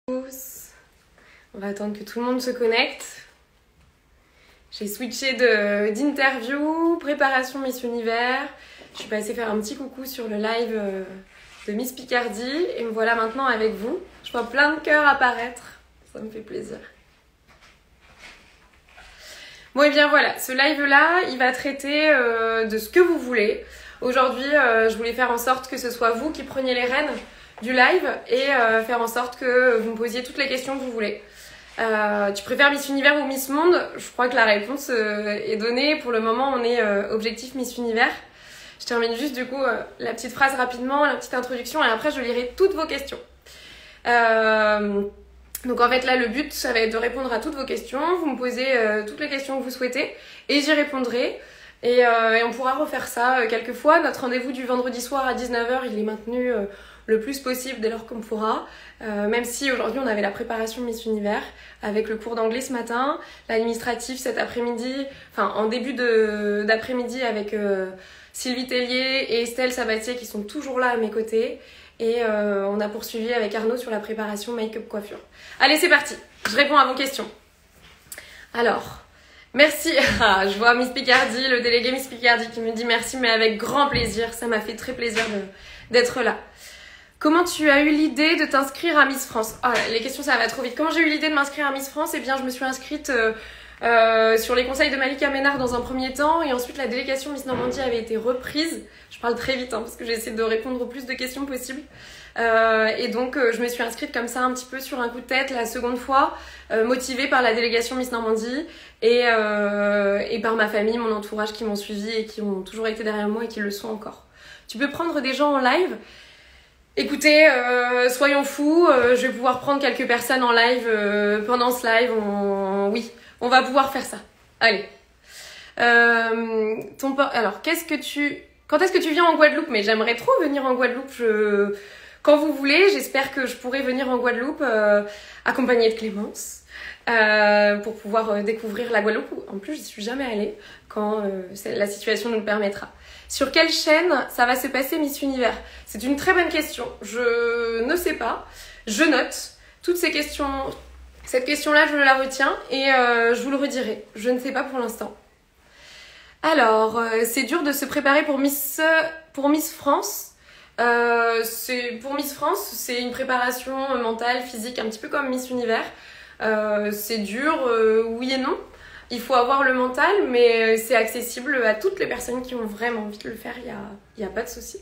Tous. On va attendre que tout le monde se connecte. J'ai switché d'interview, préparation Miss Univers. Je suis passée faire un petit coucou sur le live de Miss Picardie et me voilà maintenant avec vous. Je vois plein de cœurs apparaître, ça me fait plaisir. Bon et bien voilà, ce live-là, il va traiter de ce que vous voulez. Aujourd'hui, je voulais faire en sorte que ce soit vous qui preniez les rênes du live et faire en sorte que vous me posiez toutes les questions que vous voulez. Tu préfères Miss Univers ou Miss Monde? Je crois que la réponse est donnée. Pour le moment, on est objectif Miss Univers. Je termine juste du coup la petite phrase rapidement, la petite introduction et après je lirai toutes vos questions. Donc en fait là le but ça va être de répondre à toutes vos questions, vous me posez toutes les questions que vous souhaitez et j'y répondrai et on pourra refaire ça quelques fois. Notre rendez-vous du vendredi soir à 19h il est maintenu le plus possible dès lors qu'on pourra, même si aujourd'hui on avait la préparation Miss Univers avec le cours d'anglais ce matin, l'administratif cet après-midi, enfin en début d'après-midi avec Sylvie Tellier et Estelle Sabatier qui sont toujours là à mes côtés. Et on a poursuivi avec Arnaud sur la préparation make-up coiffure. Allez, c'est parti. Je réponds à vos questions. Alors, merci. Ah, je vois Miss Picardie, le délégué Miss Picardie qui me dit merci, mais avec grand plaisir. Ça m'a fait très plaisir d'être là. Comment tu as eu l'idée de t'inscrire à Miss France? Ah, les questions, ça va trop vite. Comment j'ai eu l'idée de m'inscrire à Miss France? Eh bien, je me suis inscrite sur les conseils de Malika Ménard dans un premier temps et ensuite la délégation Miss Normandie avait été reprise. Je parle très vite parce que j'essaie de répondre au plus de questions possibles et donc je me suis inscrite comme ça un petit peu sur un coup de tête la seconde fois, motivée par la délégation Miss Normandie et par ma famille, mon entourage qui m'ont suivi et qui ont toujours été derrière moi et qui le sont encore. Tu peux prendre des gens en live. Écoutez, soyons fous, je vais pouvoir prendre quelques personnes en live pendant ce live, oui. On va pouvoir faire ça. Allez. Alors, quand est-ce que tu viens en Guadeloupe? Mais j'aimerais trop venir en Guadeloupe. Quand vous voulez, j'espère que je pourrai venir en Guadeloupe accompagnée de Clémence pour pouvoir découvrir la Guadeloupe. En plus, je suis jamais allée quand la situation nous le permettra. Sur quelle chaîne ça va se passer Miss Univers? C'est une très bonne question. Je ne sais pas. Je note toutes ces questions. Cette question-là, je la retiens et je vous le redirai. Je ne sais pas pour l'instant. Alors, c'est dur de se préparer pour Miss France. Pour Miss France, c'est une préparation mentale, physique, un petit peu comme Miss Univers. C'est dur, oui et non. Il faut avoir le mental, mais c'est accessible à toutes les personnes qui ont vraiment envie de le faire. Il n'y a pas de souci.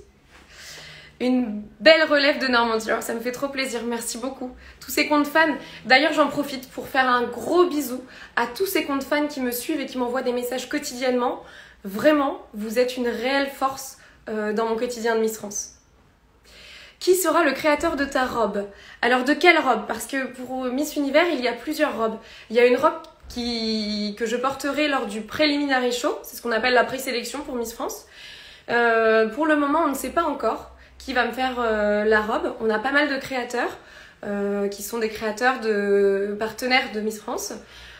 Une belle relève de Normandie, alors ça me fait trop plaisir, merci beaucoup. Tous ces comptes fans, d'ailleurs j'en profite pour faire un gros bisou à tous ces comptes fans qui me suivent et qui m'envoient des messages quotidiennement. Vraiment, vous êtes une réelle force dans mon quotidien de Miss France. Qui sera le créateur de ta robe? Alors de quelle robe? Parce que pour Miss Univers, il y a plusieurs robes. Il y a une robe que je porterai lors du preliminary show, c'est ce qu'on appelle la présélection pour Miss France. Pour le moment, on ne sait pas encore qui va me faire la robe. On a pas mal de créateurs qui sont des créateurs de partenaires de Miss France.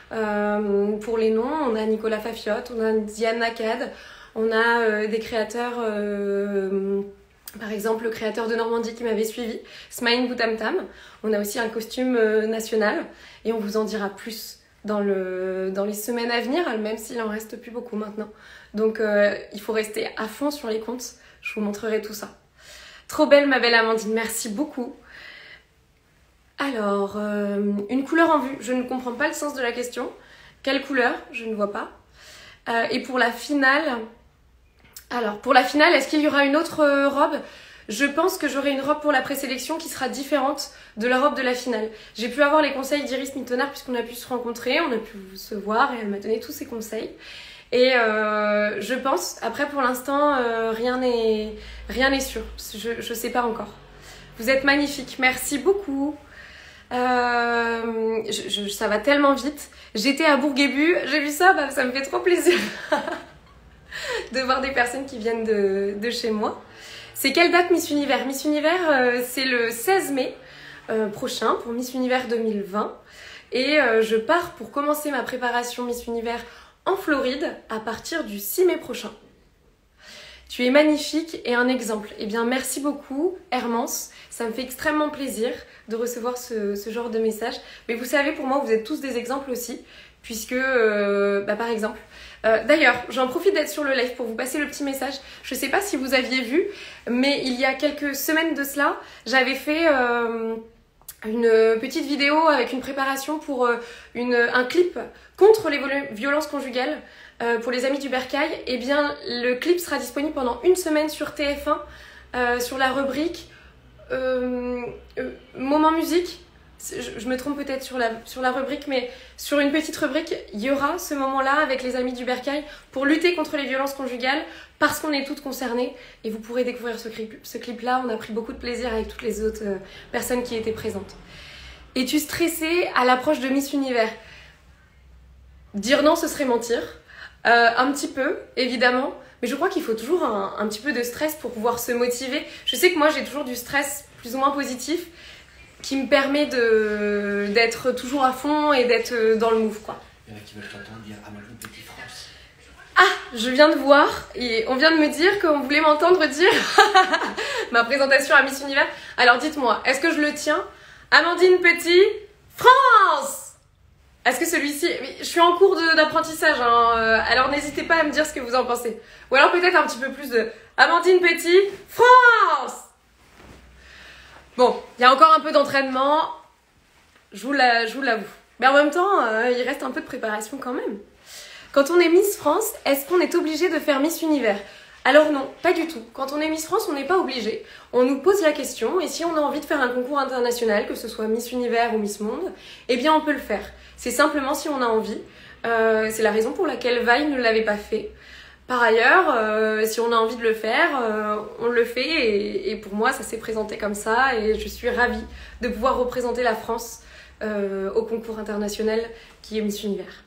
Pour les noms, on a Nicolas Fafiotte, on a Diane Nakad, on a des créateurs, par exemple le créateur de Normandie qui m'avait suivi, Smaïn Boutamtam. On a aussi un costume national et on vous en dira plus dans les semaines à venir, même s'il en reste plus beaucoup maintenant. Donc il faut rester à fond sur les comptes, je vous montrerai tout ça. Trop belle ma belle Amandine, merci beaucoup. Alors, une couleur en vue, je ne comprends pas le sens de la question. Quelle couleur? Je ne vois pas. Et pour la finale, est-ce qu'il y aura une autre robe? Je pense que j'aurai une robe pour la présélection qui sera différente de la robe de la finale. J'ai pu avoir les conseils d'Iris Mittenard puisqu'on a pu se rencontrer, on a pu se voir et elle m'a donné tous ses conseils. Et je pense, après pour l'instant, rien n'est sûr. Je sais pas encore. Vous êtes magnifique, merci beaucoup. Ça va tellement vite. J'étais à Bourguébu, j'ai vu ça, ça me fait trop plaisir de voir des personnes qui viennent de chez moi. C'est quelle date Miss Univers? Miss Univers, c'est le 16 mai prochain pour Miss Univers 2020. Et je pars pour commencer ma préparation Miss Univers en Floride à partir du 6 mai prochain. Tu es magnifique et un exemple. Eh bien, merci beaucoup, Hermance. Ça me fait extrêmement plaisir de recevoir ce genre de message. Mais vous savez, pour moi, vous êtes tous des exemples aussi, puisque, par exemple, d'ailleurs, j'en profite d'être sur le live pour vous passer le petit message. Je ne sais pas si vous aviez vu, mais il y a quelques semaines de cela, j'avais fait une petite vidéo avec une préparation pour un clip contre les violences conjugales. Pour les amis du Bercail, eh bien, le clip sera disponible pendant une semaine sur TF1, sur la rubrique Moment musique. Je me trompe peut-être sur la rubrique, mais sur une petite rubrique, il y aura ce moment-là avec les amis du Bercail pour lutter contre les violences conjugales, parce qu'on est toutes concernées. Et vous pourrez découvrir ce clip-là. On a pris beaucoup de plaisir avec toutes les autres personnes qui étaient présentes. Es-tu stressée à l'approche de Miss Univers? Dire non, ce serait mentir. Un petit peu, évidemment, mais je crois qu'il faut toujours un petit peu de stress pour pouvoir se motiver. Je sais que moi, j'ai toujours du stress plus ou moins positif qui me permet d'être toujours à fond et d'être dans le move, quoi. Il y en a qui veulent t'entendre dire « Amadou Petit France ». Ah, je viens de voir et on vient de me dire qu'on voulait m'entendre dire ma présentation à Miss Univers. Alors dites-moi, est-ce que je le tiens? Amandine Petit France. Est-ce que celui-ci... Je suis en cours d'apprentissage, hein, alors n'hésitez pas à me dire ce que vous en pensez. Ou alors peut-être un petit peu plus de Amandine Petit, France. Bon, il y a encore un peu d'entraînement, je vous l'avoue. Mais en même temps, il reste un peu de préparation quand même. Quand on est Miss France, est-ce qu'on est obligé de faire Miss Univers? Alors non, pas du tout. Quand on est Miss France, on n'est pas obligé. On nous pose la question, et si on a envie de faire un concours international, que ce soit Miss Univers ou Miss Monde, eh bien on peut le faire. C'est simplement si on a envie. C'est la raison pour laquelle Vaille ne l'avait pas fait. Par ailleurs, si on a envie de le faire, on le fait. Et pour moi, ça s'est présenté comme ça. Et je suis ravie de pouvoir représenter la France au concours international qui est Miss Univers.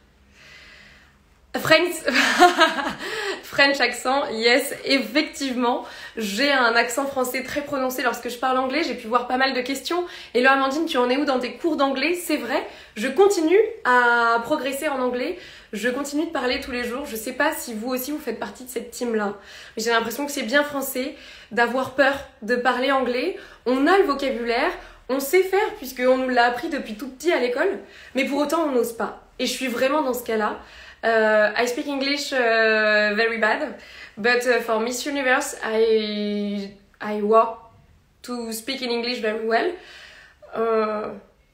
French accent, yes, effectivement, j'ai un accent français très prononcé lorsque je parle anglais, j'ai pu voir pas mal de questions. Et là, Amandine, tu en es où dans tes cours d'anglais? C'est vrai, je continue à progresser en anglais, je continue de parler tous les jours. Je sais pas si vous aussi vous faites partie de cette team-là, mais j'ai l'impression que c'est bien français d'avoir peur de parler anglais. On a le vocabulaire, on sait faire puisqu'on nous l'a appris depuis tout petit à l'école, mais pour autant on n'ose pas. Et je suis vraiment dans ce cas-là. I speak English very bad, but for Miss Universe, I work to speak in English very well.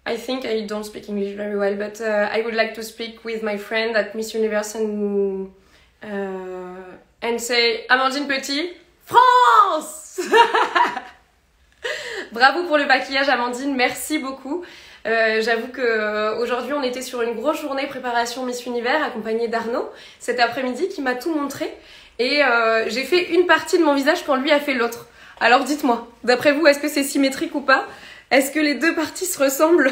I think I don't speak English very well, but I would like to speak with my friend at Miss Universe and say Amandine Petit, France. Bravo pour le maquillage, Amandine, merci beaucoup. J'avoue qu'aujourd'hui on était sur une grosse journée préparation Miss Univers accompagnée d'Arnaud cet après-midi qui m'a tout montré et j'ai fait une partie de mon visage quand lui a fait l'autre. Alors dites-moi, d'après vous, est-ce que c'est symétrique ou pas? Est-ce que les deux parties se ressemblent?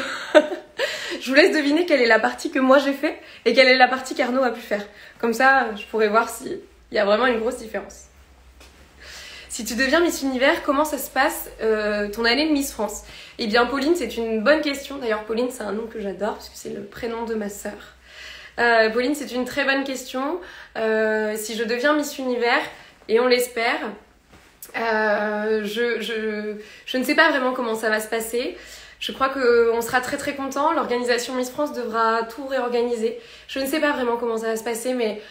Je vous laisse deviner quelle est la partie que moi j'ai fait et quelle est la partie qu'Arnaud a pu faire. Comme ça, je pourrais voir s'il y a vraiment une grosse différence. Si tu deviens Miss Univers, comment ça se passe ton année de Miss France? Eh bien, Pauline, c'est une bonne question. D'ailleurs, Pauline, c'est un nom que j'adore parce que c'est le prénom de ma sœur. Pauline, c'est une très bonne question. Si je deviens Miss Univers, et on l'espère, je ne sais pas vraiment comment ça va se passer. Je crois qu'on sera très très content. L'organisation Miss France devra tout réorganiser. Je ne sais pas vraiment comment ça va se passer, mais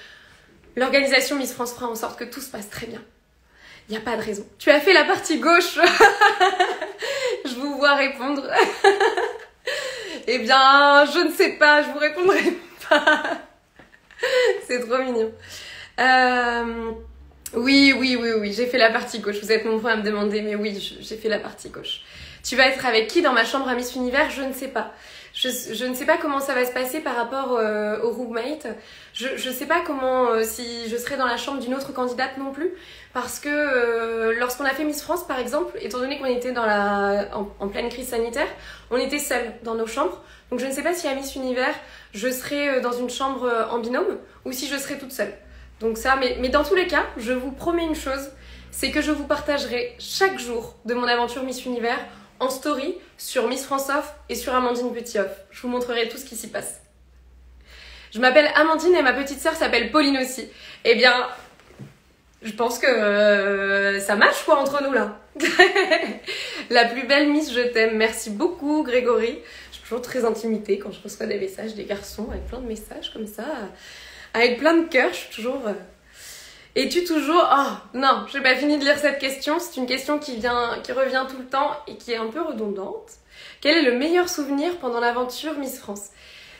l'organisation Miss France fera en sorte que tout se passe très bien. Il n'y a pas de raison. Tu as fait la partie gauche. Je vous vois répondre. Eh bien, je ne sais pas, je vous répondrai pas. C'est trop mignon. Oui, j'ai fait la partie gauche. Vous êtes nombreux à me demander, mais oui, j'ai fait la partie gauche. Tu vas être avec qui dans ma chambre à Miss Univers? Je ne sais pas. Je ne sais pas comment ça va se passer par rapport au roommate. Je ne sais pas comment, si je serai dans la chambre d'une autre candidate non plus. Parce que lorsqu'on a fait Miss France, par exemple, étant donné qu'on était en pleine crise sanitaire, on était seuls dans nos chambres. Donc je ne sais pas si à Miss Univers, je serai dans une chambre en binôme ou si je serai toute seule. Donc ça, mais dans tous les cas, je vous promets une chose, c'est que je vous partagerai chaque jour de mon aventure Miss Univers en story sur Miss France Off et sur Amandine Petit Off. Je vous montrerai tout ce qui s'y passe. Je m'appelle Amandine et ma petite sœur s'appelle Pauline aussi. Eh bien, Je pense que ça match quoi entre nous là. La plus belle Miss, je t'aime. Merci beaucoup Grégory. Je suis toujours très intimidée quand je reçois des messages des garçons avec plein de messages comme ça. Avec plein de cœurs, je suis toujours... Es-tu toujours... Oh non, j'ai pas fini de lire cette question. C'est une question qui revient tout le temps et qui est un peu redondante. Quel est le meilleur souvenir pendant l'aventure Miss France ?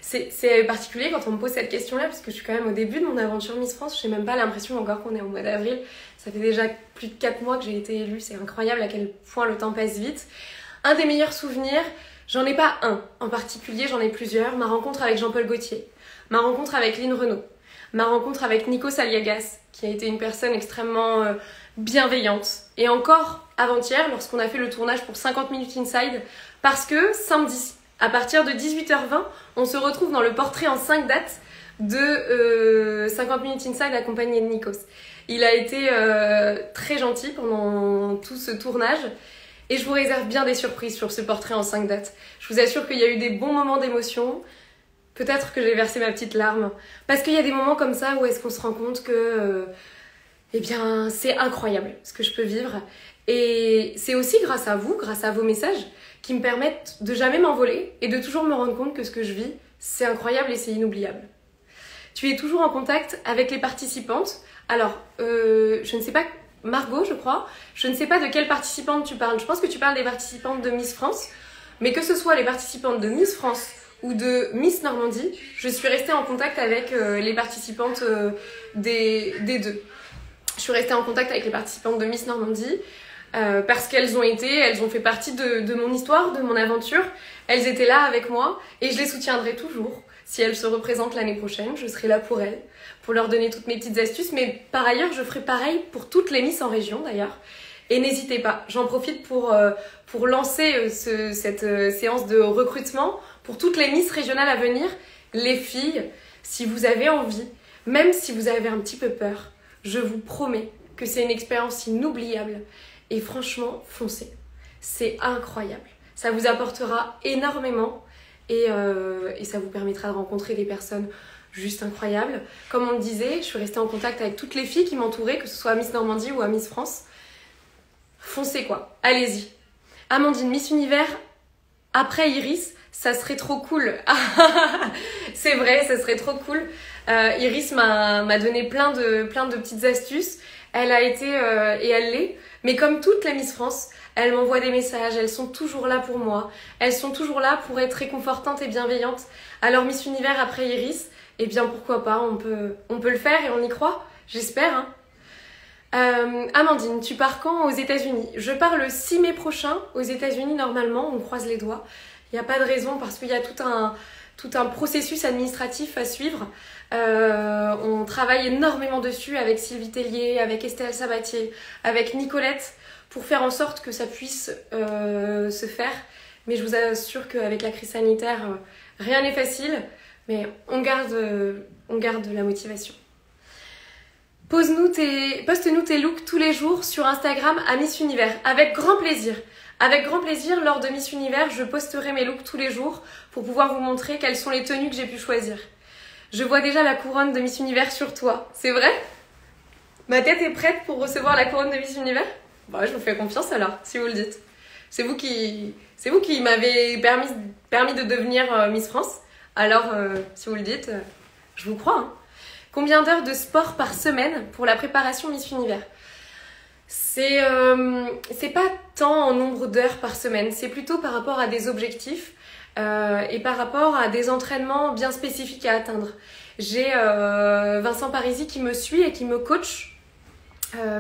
C'est particulier quand on me pose cette question-là, parce que je suis quand même au début de mon aventure Miss France. Je n'ai même pas l'impression encore qu'on est au mois d'avril. Ça fait déjà plus de 4 mois que j'ai été élue. C'est incroyable à quel point le temps passe vite. Un des meilleurs souvenirs, j'en ai pas un en particulier, j'en ai plusieurs. Ma rencontre avec Jean-Paul Gaultier, ma rencontre avec Lynn Renaud, ma rencontre avec Nikos Aliagas, qui a été une personne extrêmement bienveillante. Et encore avant-hier, lorsqu'on a fait le tournage pour 50 minutes inside, parce que samedi, à partir de 18h20, on se retrouve dans le portrait en 5 dates de 50 minutes inside accompagné de Nikos. Il a été très gentil pendant tout ce tournage et je vous réserve bien des surprises sur ce portrait en 5 dates. Je vous assure qu'il y a eu des bons moments d'émotion. Peut-être que j'ai versé ma petite larme. Parce qu'il y a des moments comme ça où est-ce qu'on se rend compte que eh bien, c'est incroyable ce que je peux vivre. Et c'est aussi grâce à vous, grâce à vos messages, qui me permettent de jamais m'envoler et de toujours me rendre compte que ce que je vis, c'est incroyable et c'est inoubliable. Tu es toujours en contact avec les participantes. Alors, je ne sais pas, Margot, je crois, je ne sais pas de quelle participante tu parles. Je pense que tu parles des participantes de Miss France, mais que ce soit les participantes de Miss France ou de Miss Normandie, je suis restée en contact avec les participantes des deux. Je suis restée en contact avec les participantes de Miss Normandie parce qu'elles ont fait partie de mon histoire, de mon aventure. Elles étaient là avec moi et je les soutiendrai toujours. Si elles se représentent l'année prochaine, je serai là pour elles, pour leur donner toutes mes petites astuces. Mais par ailleurs, je ferai pareil pour toutes les Miss en région d'ailleurs. Et n'hésitez pas, j'en profite pour lancer cette séance de recrutement pour toutes les Miss régionales à venir. Les filles, si vous avez envie, même si vous avez un petit peu peur, je vous promets que c'est une expérience inoubliable. Et franchement, foncez. C'est incroyable. Ça vous apportera énormément et ça vous permettra de rencontrer des personnes juste incroyables. Comme on le disait, je suis restée en contact avec toutes les filles qui m'entouraient, que ce soit à Miss Normandie ou à Miss France. Foncez quoi, allez-y. Amandine, Miss Univers, après Iris, ça serait trop cool. C'est vrai, ça serait trop cool. Iris m'a donné plein de petites astuces. Elle a été, et elle l'est, mais comme toutes les Miss France, elles m'envoient des messages, elles sont toujours là pour moi. Elles sont toujours là pour être réconfortantes et bienveillantes. Alors Miss Univers après Iris, eh bien pourquoi pas, on peut le faire et on y croit, j'espère. Hein. Amandine, tu pars quand aux États-Unis? Je pars le 6 mai prochain aux États-Unis normalement, on croise les doigts. Il n'y a pas de raison parce qu'il y a tout un processus administratif à suivre. On travaille énormément dessus avec Sylvie Tellier, avec Estelle Sabatier, avec Nicolette pour faire en sorte que ça puisse se faire. Mais je vous assure qu'avec la crise sanitaire, rien n'est facile, mais on garde la motivation. Poste-nous tes looks tous les jours sur Instagram à Miss Univers, avec grand plaisir. Avec grand plaisir, lors de Miss Univers, je posterai mes looks tous les jours pour pouvoir vous montrer quelles sont les tenues que j'ai pu choisir. Je vois déjà la couronne de Miss Univers sur toi, c'est vrai? Ma tête est prête pour recevoir la couronne de Miss Univers? Bah, je vous fais confiance alors, si vous le dites. C'est vous qui m'avez permis de devenir Miss France. Alors, si vous le dites, je vous crois. Hein. Combien d'heures de sport par semaine pour la préparation Miss Univers? C'est pas tant en nombre d'heures par semaine, c'est plutôt par rapport à des objectifs et par rapport à des entraînements bien spécifiques à atteindre. J'ai Vincent Parisi qui me suit et qui me coach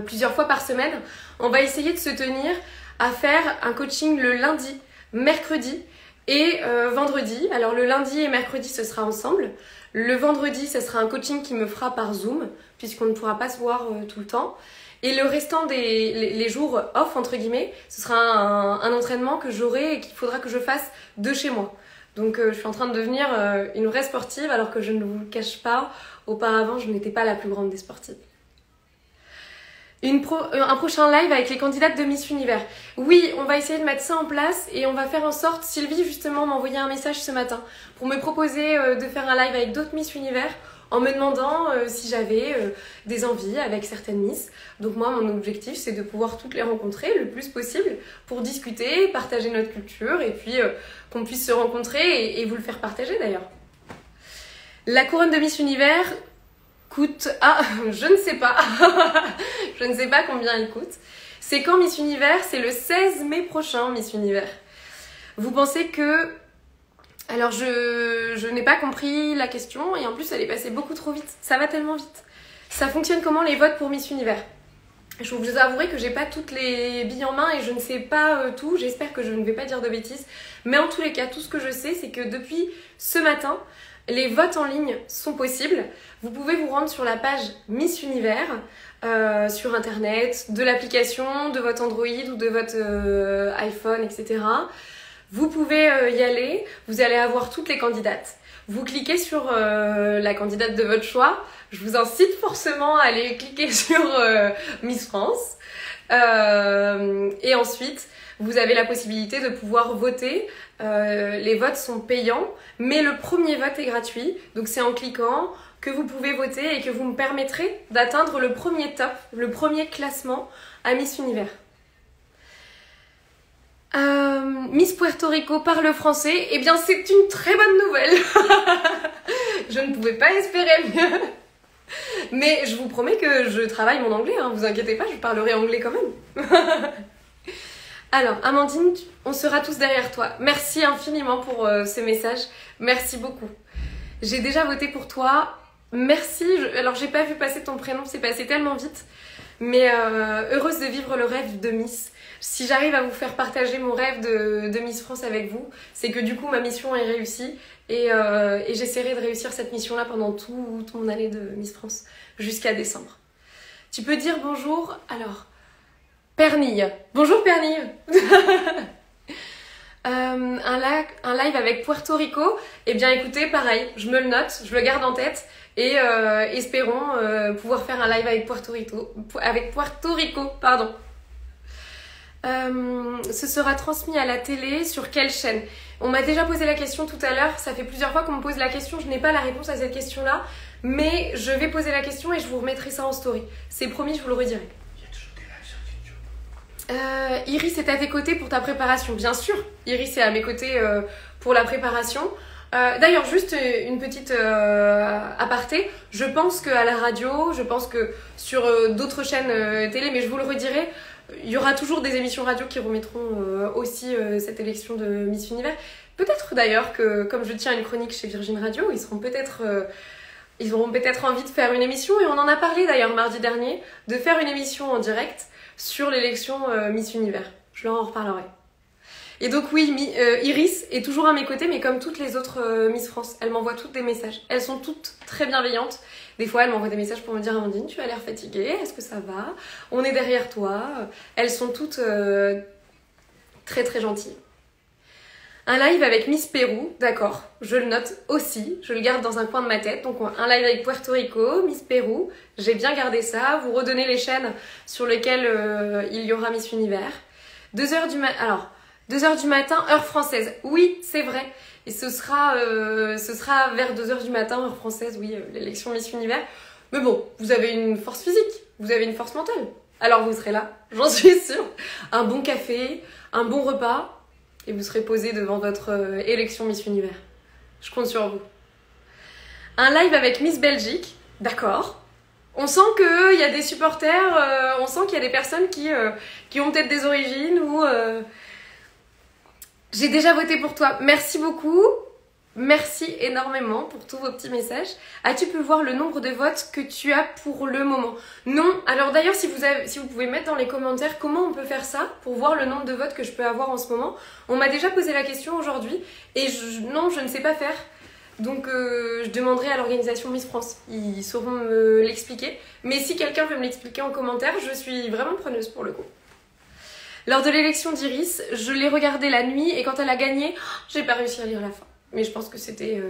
plusieurs fois par semaine. On va essayer de se tenir à faire un coaching le lundi, mercredi et vendredi. Alors le lundi et mercredi ce sera ensemble. Le vendredi ce sera un coaching qui me fera par Zoom puisqu'on ne pourra pas se voir tout le temps. Et le restant les jours off, entre guillemets, ce sera un entraînement que j'aurai et qu'il faudra que je fasse de chez moi. Donc je suis en train de devenir une vraie sportive alors que je ne vous le cache pas, auparavant je n'étais pas la plus grande des sportives. Un prochain live avec les candidates de Miss Univers. Oui, on va essayer de mettre ça en place et on va faire en sorte, Sylvie justement m'a envoyé un message ce matin pour me proposer de faire un live avec d'autres Miss Univers en me demandant si j'avais des envies avec certaines Miss. Donc moi, mon objectif, c'est de pouvoir toutes les rencontrer le plus possible pour discuter, partager notre culture et puis qu'on puisse se rencontrer et vous le faire partager d'ailleurs. La couronne de Miss Univers coûte... Ah, je ne sais pas. Je ne sais pas combien elle coûte. C'est quand Miss Univers? C'est le 16 mai prochain, Miss Univers. Vous pensez que... Alors, je n'ai pas compris la question et en plus, elle est passée beaucoup trop vite. Ça va tellement vite. Ça fonctionne comment les votes pour Miss Univers? Je vous avouerai que j'ai pas toutes les billes en main et je ne sais pas tout. J'espère que je ne vais pas dire de bêtises. Mais en tous les cas, tout ce que je sais, c'est que depuis ce matin, les votes en ligne sont possibles. Vous pouvez vous rendre sur la page Miss Univers sur internet, de l'application, de votre Android ou de votre iPhone, etc. Vous pouvez y aller, vous allez avoir toutes les candidates. Vous cliquez sur la candidate de votre choix. Je vous incite forcément à aller cliquer sur Miss France. Et ensuite, vous avez la possibilité de pouvoir voter. Les votes sont payants, mais le premier vote est gratuit. Donc c'est en cliquant que vous pouvez voter et que vous me permettrez d'atteindre le premier top, le premier classement à Miss Univers. Miss Puerto Rico parle français, eh bien c'est une très bonne nouvelle. Je ne pouvais pas espérer mieux. Mais je vous promets que je travaille mon anglais, hein, vous inquiétez pas, je parlerai anglais quand même. Alors, Amandine, on sera tous derrière toi. Merci infiniment pour ces messages, merci beaucoup. J'ai déjà voté pour toi, merci. Alors j'ai pas vu passer ton prénom, c'est passé tellement vite. Mais heureuse de vivre le rêve de Miss. Si j'arrive à vous faire partager mon rêve de Miss France avec vous, c'est que du coup ma mission est réussie et j'essaierai de réussir cette mission-là pendant toute mon année de Miss France, jusqu'à décembre. Tu peux dire bonjour, alors, Pernille. Bonjour Pernille. Un live avec Puerto Rico, eh bien écoutez, pareil, je me le note, je le garde en tête et espérons pouvoir faire un live avec Puerto Rico, pardon. Ce sera transmis à la télé sur quelle chaîne? On m'a déjà posé la question tout à l'heure, ça fait plusieurs fois qu'on me pose la question, je n'ai pas la réponse à cette question-là, mais je vais poser la question et je vous remettrai ça en story. C'est promis, je vous le redirai. Il y a toujours des lives sur YouTube. Iris est à tes côtés pour ta préparation, bien sûr. Iris est à mes côtés pour la préparation. D'ailleurs, juste une petite aparté, je pense qu'à la radio, je pense que sur d'autres chaînes télé, mais je vous le redirai, il y aura toujours des émissions radio qui remettront aussi cette élection de Miss Univers. Peut-être d'ailleurs que, comme je tiens une chronique chez Virgin Radio, ils auront peut-être envie de faire une émission, et on en a parlé d'ailleurs mardi dernier, de faire une émission en direct sur l'élection Miss Univers. Je leur en reparlerai. Et donc oui, Iris est toujours à mes côtés, mais comme toutes les autres Miss France, elle m'envoie toutes des messages. Elles sont toutes très bienveillantes. Des fois, elle m'envoie des messages pour me dire « Amandine, tu as l'air fatiguée, est-ce que ça va? On est derrière toi. » Elles sont toutes très très gentilles. Un live avec Miss Pérou, d'accord, je le note aussi, je le garde dans un coin de ma tête. Donc un live avec Puerto Rico, Miss Pérou, j'ai bien gardé ça. Vous redonnez les chaînes sur lesquelles il y aura Miss Univers. 2h du matin, alors 2h du matin, heure française, oui c'est vrai. Et ce sera vers 2h du matin, heure française, oui, l'élection Miss Univers. Mais bon, vous avez une force physique, vous avez une force mentale. Alors vous serez là, j'en suis sûre. Un bon café, un bon repas, et vous serez posé devant votre élection Miss Univers. Je compte sur vous. Un live avec Miss Belgique, d'accord. On sent qu'il y a des supporters, on sent qu'il y a des personnes qui ont peut-être des origines ou... J'ai déjà voté pour toi. Merci beaucoup. Merci énormément pour tous vos petits messages. As-tu pu voir le nombre de votes que tu as pour le moment? Non. Alors d'ailleurs, si vous pouvez mettre dans les commentaires comment on peut faire ça pour voir le nombre de votes que je peux avoir en ce moment. On m'a déjà posé la question aujourd'hui et non, je ne sais pas faire. Donc je demanderai à l'organisation Miss France. Ils sauront me l'expliquer. Mais si quelqu'un veut me l'expliquer en commentaire, je suis vraiment preneuse pour le coup. Lors de l'élection d'Iris, je l'ai regardée la nuit et quand elle a gagné, j'ai pas réussi à lire la fin. Mais je pense que c'était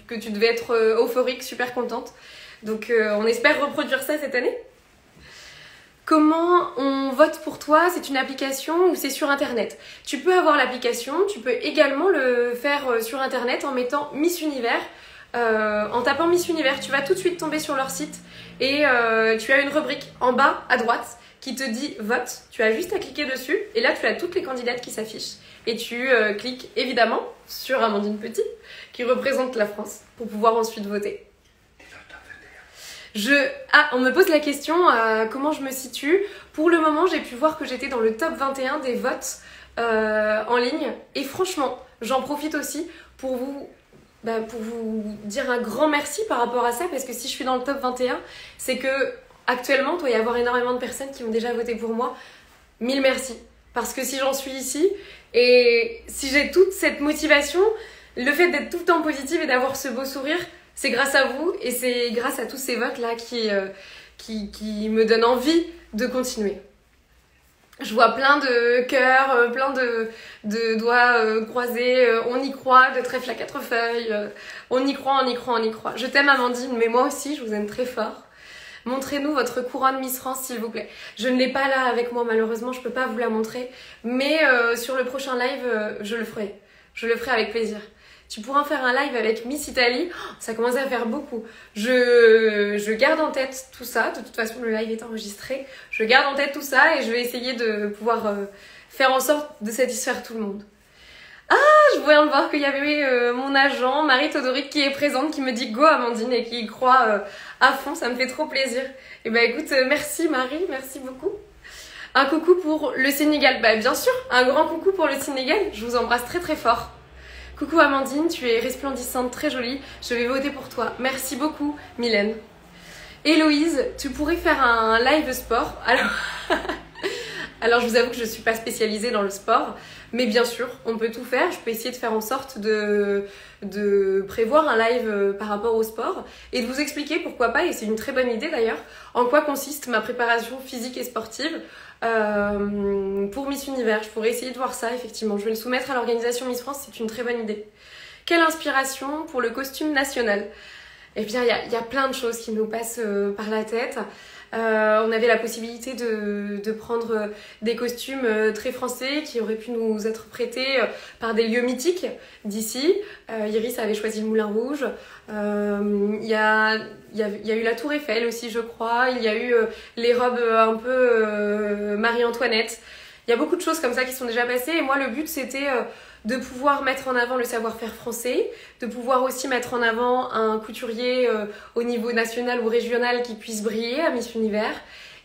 que tu devais être euphorique, super contente. Donc on espère reproduire ça cette année. Comment on vote pour toi? C'est une application ou c'est sur internet? Tu peux avoir l'application, tu peux également le faire sur internet en mettant Miss Univers en tapant Miss Univers, tu vas tout de suite tomber sur leur site et tu as une rubrique en bas à droite qui te dit vote. Tu as juste à cliquer dessus et là tu as toutes les candidates qui s'affichent et tu cliques évidemment sur Amandine Petit qui représente la France pour pouvoir ensuite voter. On me pose la question comment je me situe. Pour le moment, j'ai pu voir que j'étais dans le top 21 des votes en ligne. Et franchement, j'en profite aussi pour vous dire un grand merci par rapport à ça. Parce que si je suis dans le top 21, c'est que actuellement, il doit y avoir énormément de personnes qui ont déjà voté pour moi. Mille merci. Parce que si j'en suis ici et si j'ai toute cette motivation, le fait d'être tout le temps positive et d'avoir ce beau sourire, c'est grâce à vous et c'est grâce à tous ces votes-là qui me donnent envie de continuer. Je vois plein de cœurs, plein de doigts croisés, on y croit, de trèfle à 4 feuilles, on y croit, on y croit, on y croit. Je t'aime Amandine, mais moi aussi, je vous aime très fort. Montrez-nous votre couronne Miss France, s'il vous plaît. Je ne l'ai pas là avec moi, malheureusement, je ne peux pas vous la montrer. Mais sur le prochain live, je le ferai. Je le ferai avec plaisir. Tu pourras faire un live avec Miss Italie. Oh, ça commence à faire beaucoup. Je garde en tête tout ça. De toute façon, le live est enregistré. Je garde en tête tout ça et je vais essayer de pouvoir faire en sorte de satisfaire tout le monde. Ah, je viens de voir qu'il y avait mon agent, Marie Todoric, qui est présente, qui me dit go Amandine et qui y croit à fond. Ça me fait trop plaisir. Et bah écoute, merci Marie, merci beaucoup. Un coucou pour le Sénégal. Bah bien sûr, un grand coucou pour le Sénégal. Je vous embrasse très très fort. Coucou Amandine, tu es resplendissante, très jolie. Je vais voter pour toi. Merci beaucoup, Mylène. Héloïse, tu pourrais faire un live sport. Alors je vous avoue que je ne suis pas spécialisée dans le sport, mais bien sûr, on peut tout faire. Je peux essayer de faire en sorte de prévoir un live par rapport au sport et de vous expliquer pourquoi pas, et c'est une très bonne idée d'ailleurs, en quoi consiste ma préparation physique et sportive pour Miss Univers. Je pourrais essayer de voir ça, effectivement. Je vais le soumettre à l'organisation Miss France, c'est une très bonne idée. Quelle inspiration pour le costume national? Eh bien, il y a plein de choses qui nous passent par la tête. On avait la possibilité de prendre des costumes très français qui auraient pu nous être prêtés par des lieux mythiques d'ici. Iris avait choisi le Moulin Rouge. Il y a eu la Tour Eiffel aussi, je crois. Il y a eu les robes un peu Marie-Antoinette. Il y a beaucoup de choses comme ça qui sont déjà passées. Et moi, le but, c'était de pouvoir mettre en avant le savoir-faire français, de pouvoir aussi mettre en avant un couturier au niveau national ou régional qui puisse briller à Miss Univers.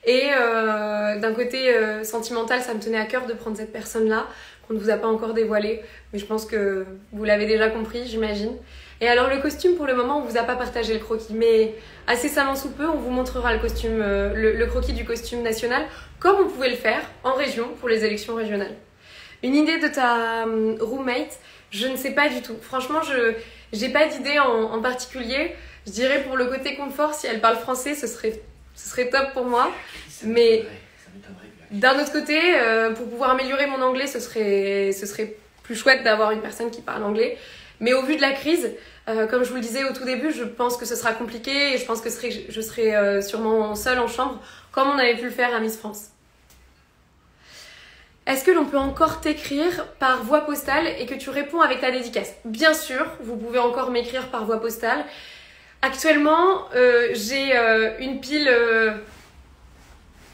Et d'un côté sentimental, ça me tenait à cœur de prendre cette personne-là, qu'on ne vous a pas encore dévoilée, mais je pense que vous l'avez déjà compris, j'imagine. Et alors le costume, pour le moment, on ne vous a pas partagé le croquis, mais incessamment sous peu, on vous montrera le costume, le croquis du costume national, comme on pouvait le faire en région pour les élections régionales. Une idée de ta roommate, je ne sais pas du tout. Franchement, je n'ai pas d'idée en particulier. Je dirais pour le côté confort, si elle parle français, ce serait top pour moi. Mais d'un autre côté, pour pouvoir améliorer mon anglais, ce serait plus chouette d'avoir une personne qui parle anglais. Mais au vu de la crise, comme je vous le disais au tout début, je pense que ce sera compliqué et je pense que je serai sûrement seule en chambre, comme on avait pu le faire à Miss France. Est-ce que l'on peut encore t'écrire par voie postale et que tu réponds avec ta dédicace? Bien sûr, vous pouvez encore m'écrire par voie postale. Actuellement, j'ai une pile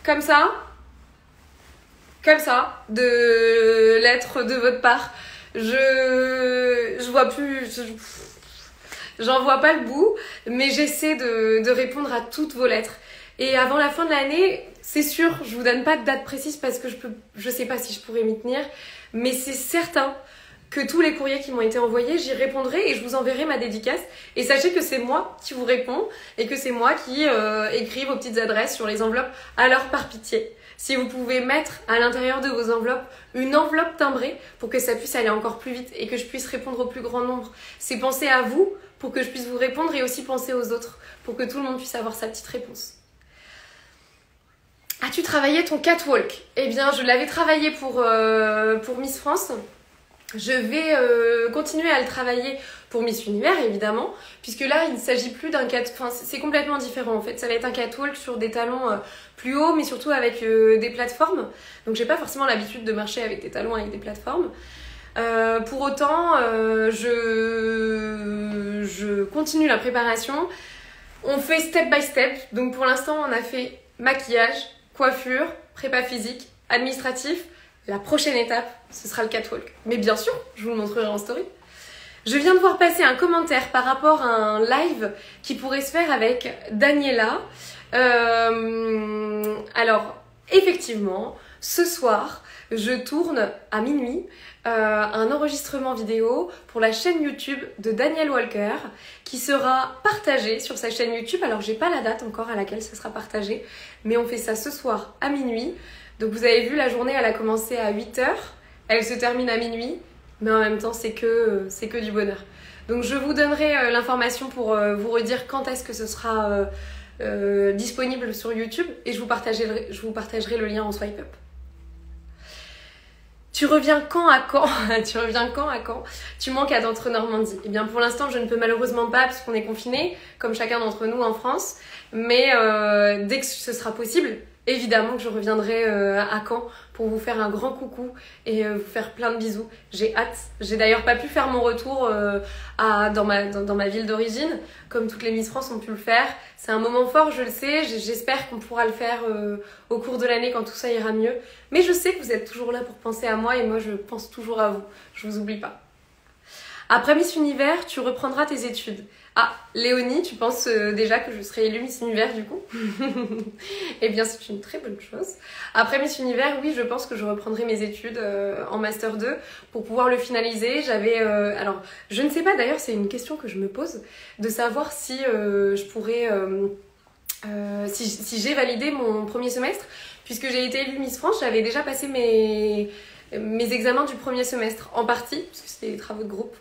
comme ça, de lettres de votre part. Je vois plus, j'en vois pas le bout, mais j'essaie de répondre à toutes vos lettres. Et avant la fin de l'année, c'est sûr, je vous donne pas de date précise parce que je sais pas si je pourrais m'y tenir, mais c'est certain que tous les courriers qui m'ont été envoyés, j'y répondrai et je vous enverrai ma dédicace. Et sachez que c'est moi qui vous réponds et que c'est moi qui écris vos petites adresses sur les enveloppes. Alors par pitié, si vous pouvez mettre à l'intérieur de vos enveloppes une enveloppe timbrée pour que ça puisse aller encore plus vite et que je puisse répondre au plus grand nombre. C'est penser à vous pour que je puisse vous répondre et aussi penser aux autres pour que tout le monde puisse avoir sa petite réponse. As-tu travaillé ton catwalk? Eh bien, je l'avais travaillé pour Miss France. Je vais continuer à le travailler pour Miss Univers, évidemment, puisque là, il ne s'agit plus d'un catwalk. Enfin, c'est complètement différent, en fait. Ça va être un catwalk sur des talons plus hauts, mais surtout avec des plateformes. Donc, j'ai pas forcément l'habitude de marcher avec des talons avec des plateformes. Pour autant, je continue la préparation. On fait step by step. Donc pour l'instant, on a fait maquillage, coiffure, prépa physique, administratif. La prochaine étape, ce sera le catwalk. Mais bien sûr, je vous le montrerai en story. Je viens de voir passer un commentaire par rapport à un live qui pourrait se faire avec Daniela. Alors, effectivement, ce soir, je tourne à minuit un enregistrement vidéo pour la chaîne YouTube de Daniel Walker qui sera partagé sur sa chaîne YouTube. Alors, j'ai pas la date encore à laquelle ça sera partagé, mais on fait ça ce soir à minuit. Donc, vous avez vu, la journée, elle a commencé à 8h, elle se termine à minuit. Mais en même temps, c'est que du bonheur. Donc je vous donnerai l'information pour vous redire quand est-ce que ce sera disponible sur YouTube et je vous partagerai le lien en swipe up. Tu reviens quand à Caen? Tu reviens quand à Caen? Tu manques à d'entre Normandie. Eh bien pour l'instant, je ne peux malheureusement pas parce qu'on est confinés, comme chacun d'entre nous en France. Mais dès que ce sera possible, évidemment que je reviendrai à Caen pour vous faire un grand coucou et vous faire plein de bisous. J'ai hâte. J'ai d'ailleurs pas pu faire mon retour dans ma ville d'origine, comme toutes les Miss France ont pu le faire. C'est un moment fort, je le sais. J'espère qu'on pourra le faire au cours de l'année quand tout ça ira mieux. Mais je sais que vous êtes toujours là pour penser à moi et moi je pense toujours à vous. Je vous oublie pas. Après Miss Univers, tu reprendras tes études. Ah, Léonie, tu penses déjà que je serai élue Miss Univers du coup? Eh bien, c'est une très bonne chose. Après Miss Univers, oui, je pense que je reprendrai mes études en Master 2 pour pouvoir le finaliser. Alors, je ne sais pas d'ailleurs, c'est une question que je me pose, de savoir si je pourrais... si j'ai validé mon premier semestre, puisque j'ai été élue Miss France, j'avais déjà passé mes examens du premier semestre, en partie, parce que c'était des travaux de groupe.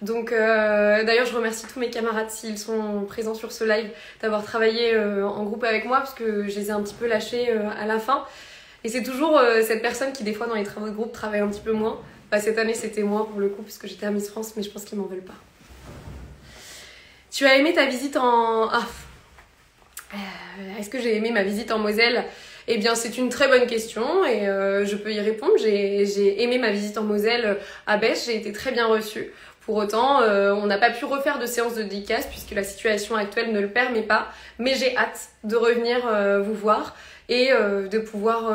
Donc d'ailleurs je remercie tous mes camarades s'ils sont présents sur ce live d'avoir travaillé en groupe avec moi parce que je les ai un petit peu lâchés à la fin et c'est toujours cette personne qui des fois dans les travaux de groupe travaille un petit peu moins. Bah, cette année c'était moi pour le coup puisque j'étais à Miss France mais je pense qu'ils m'en veulent pas. Tu as aimé ta visite en... Est-ce que j'ai aimé ma visite en Moselle? Eh bien, c'est une très bonne question et je peux y répondre. J'ai aimé ma visite en Moselle à Bèche, j'ai été très bien reçue. Pour autant, on n'a pas pu refaire de séance de dédicace puisque la situation actuelle ne le permet pas. Mais j'ai hâte de revenir vous voir et de pouvoir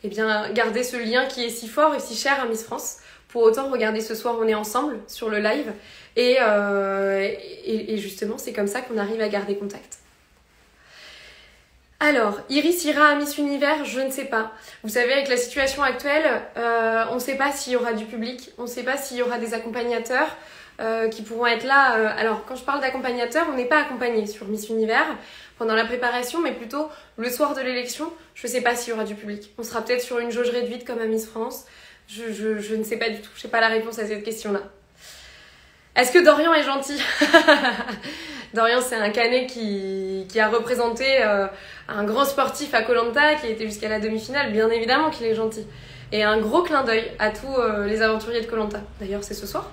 eh bien, garder ce lien qui est si fort et si cher à Miss France. Pour autant, regardez, ce soir, on est ensemble sur le live et justement, c'est comme ça qu'on arrive à garder contact. Alors, Iris ira à Miss Univers, je ne sais pas. Vous savez, avec la situation actuelle, on ne sait pas s'il y aura du public, on ne sait pas s'il y aura des accompagnateurs qui pourront être là. Alors, quand je parle d'accompagnateurs, on n'est pas accompagné sur Miss Univers pendant la préparation, mais plutôt le soir de l'élection. Je ne sais pas s'il y aura du public. On sera peut-être sur une jauge réduite comme à Miss France. Je ne sais pas du tout. Je n'ai pas la réponse à cette question-là. Est-ce que Dorian est gentil? Dorian, c'est un Canet qui a représenté un grand sportif à Koh-Lanta, qui a été jusqu'à la demi-finale. Bien évidemment qu'il est gentil. Et un gros clin d'œil à tous les aventuriers de Koh-Lanta. D'ailleurs, c'est ce soir.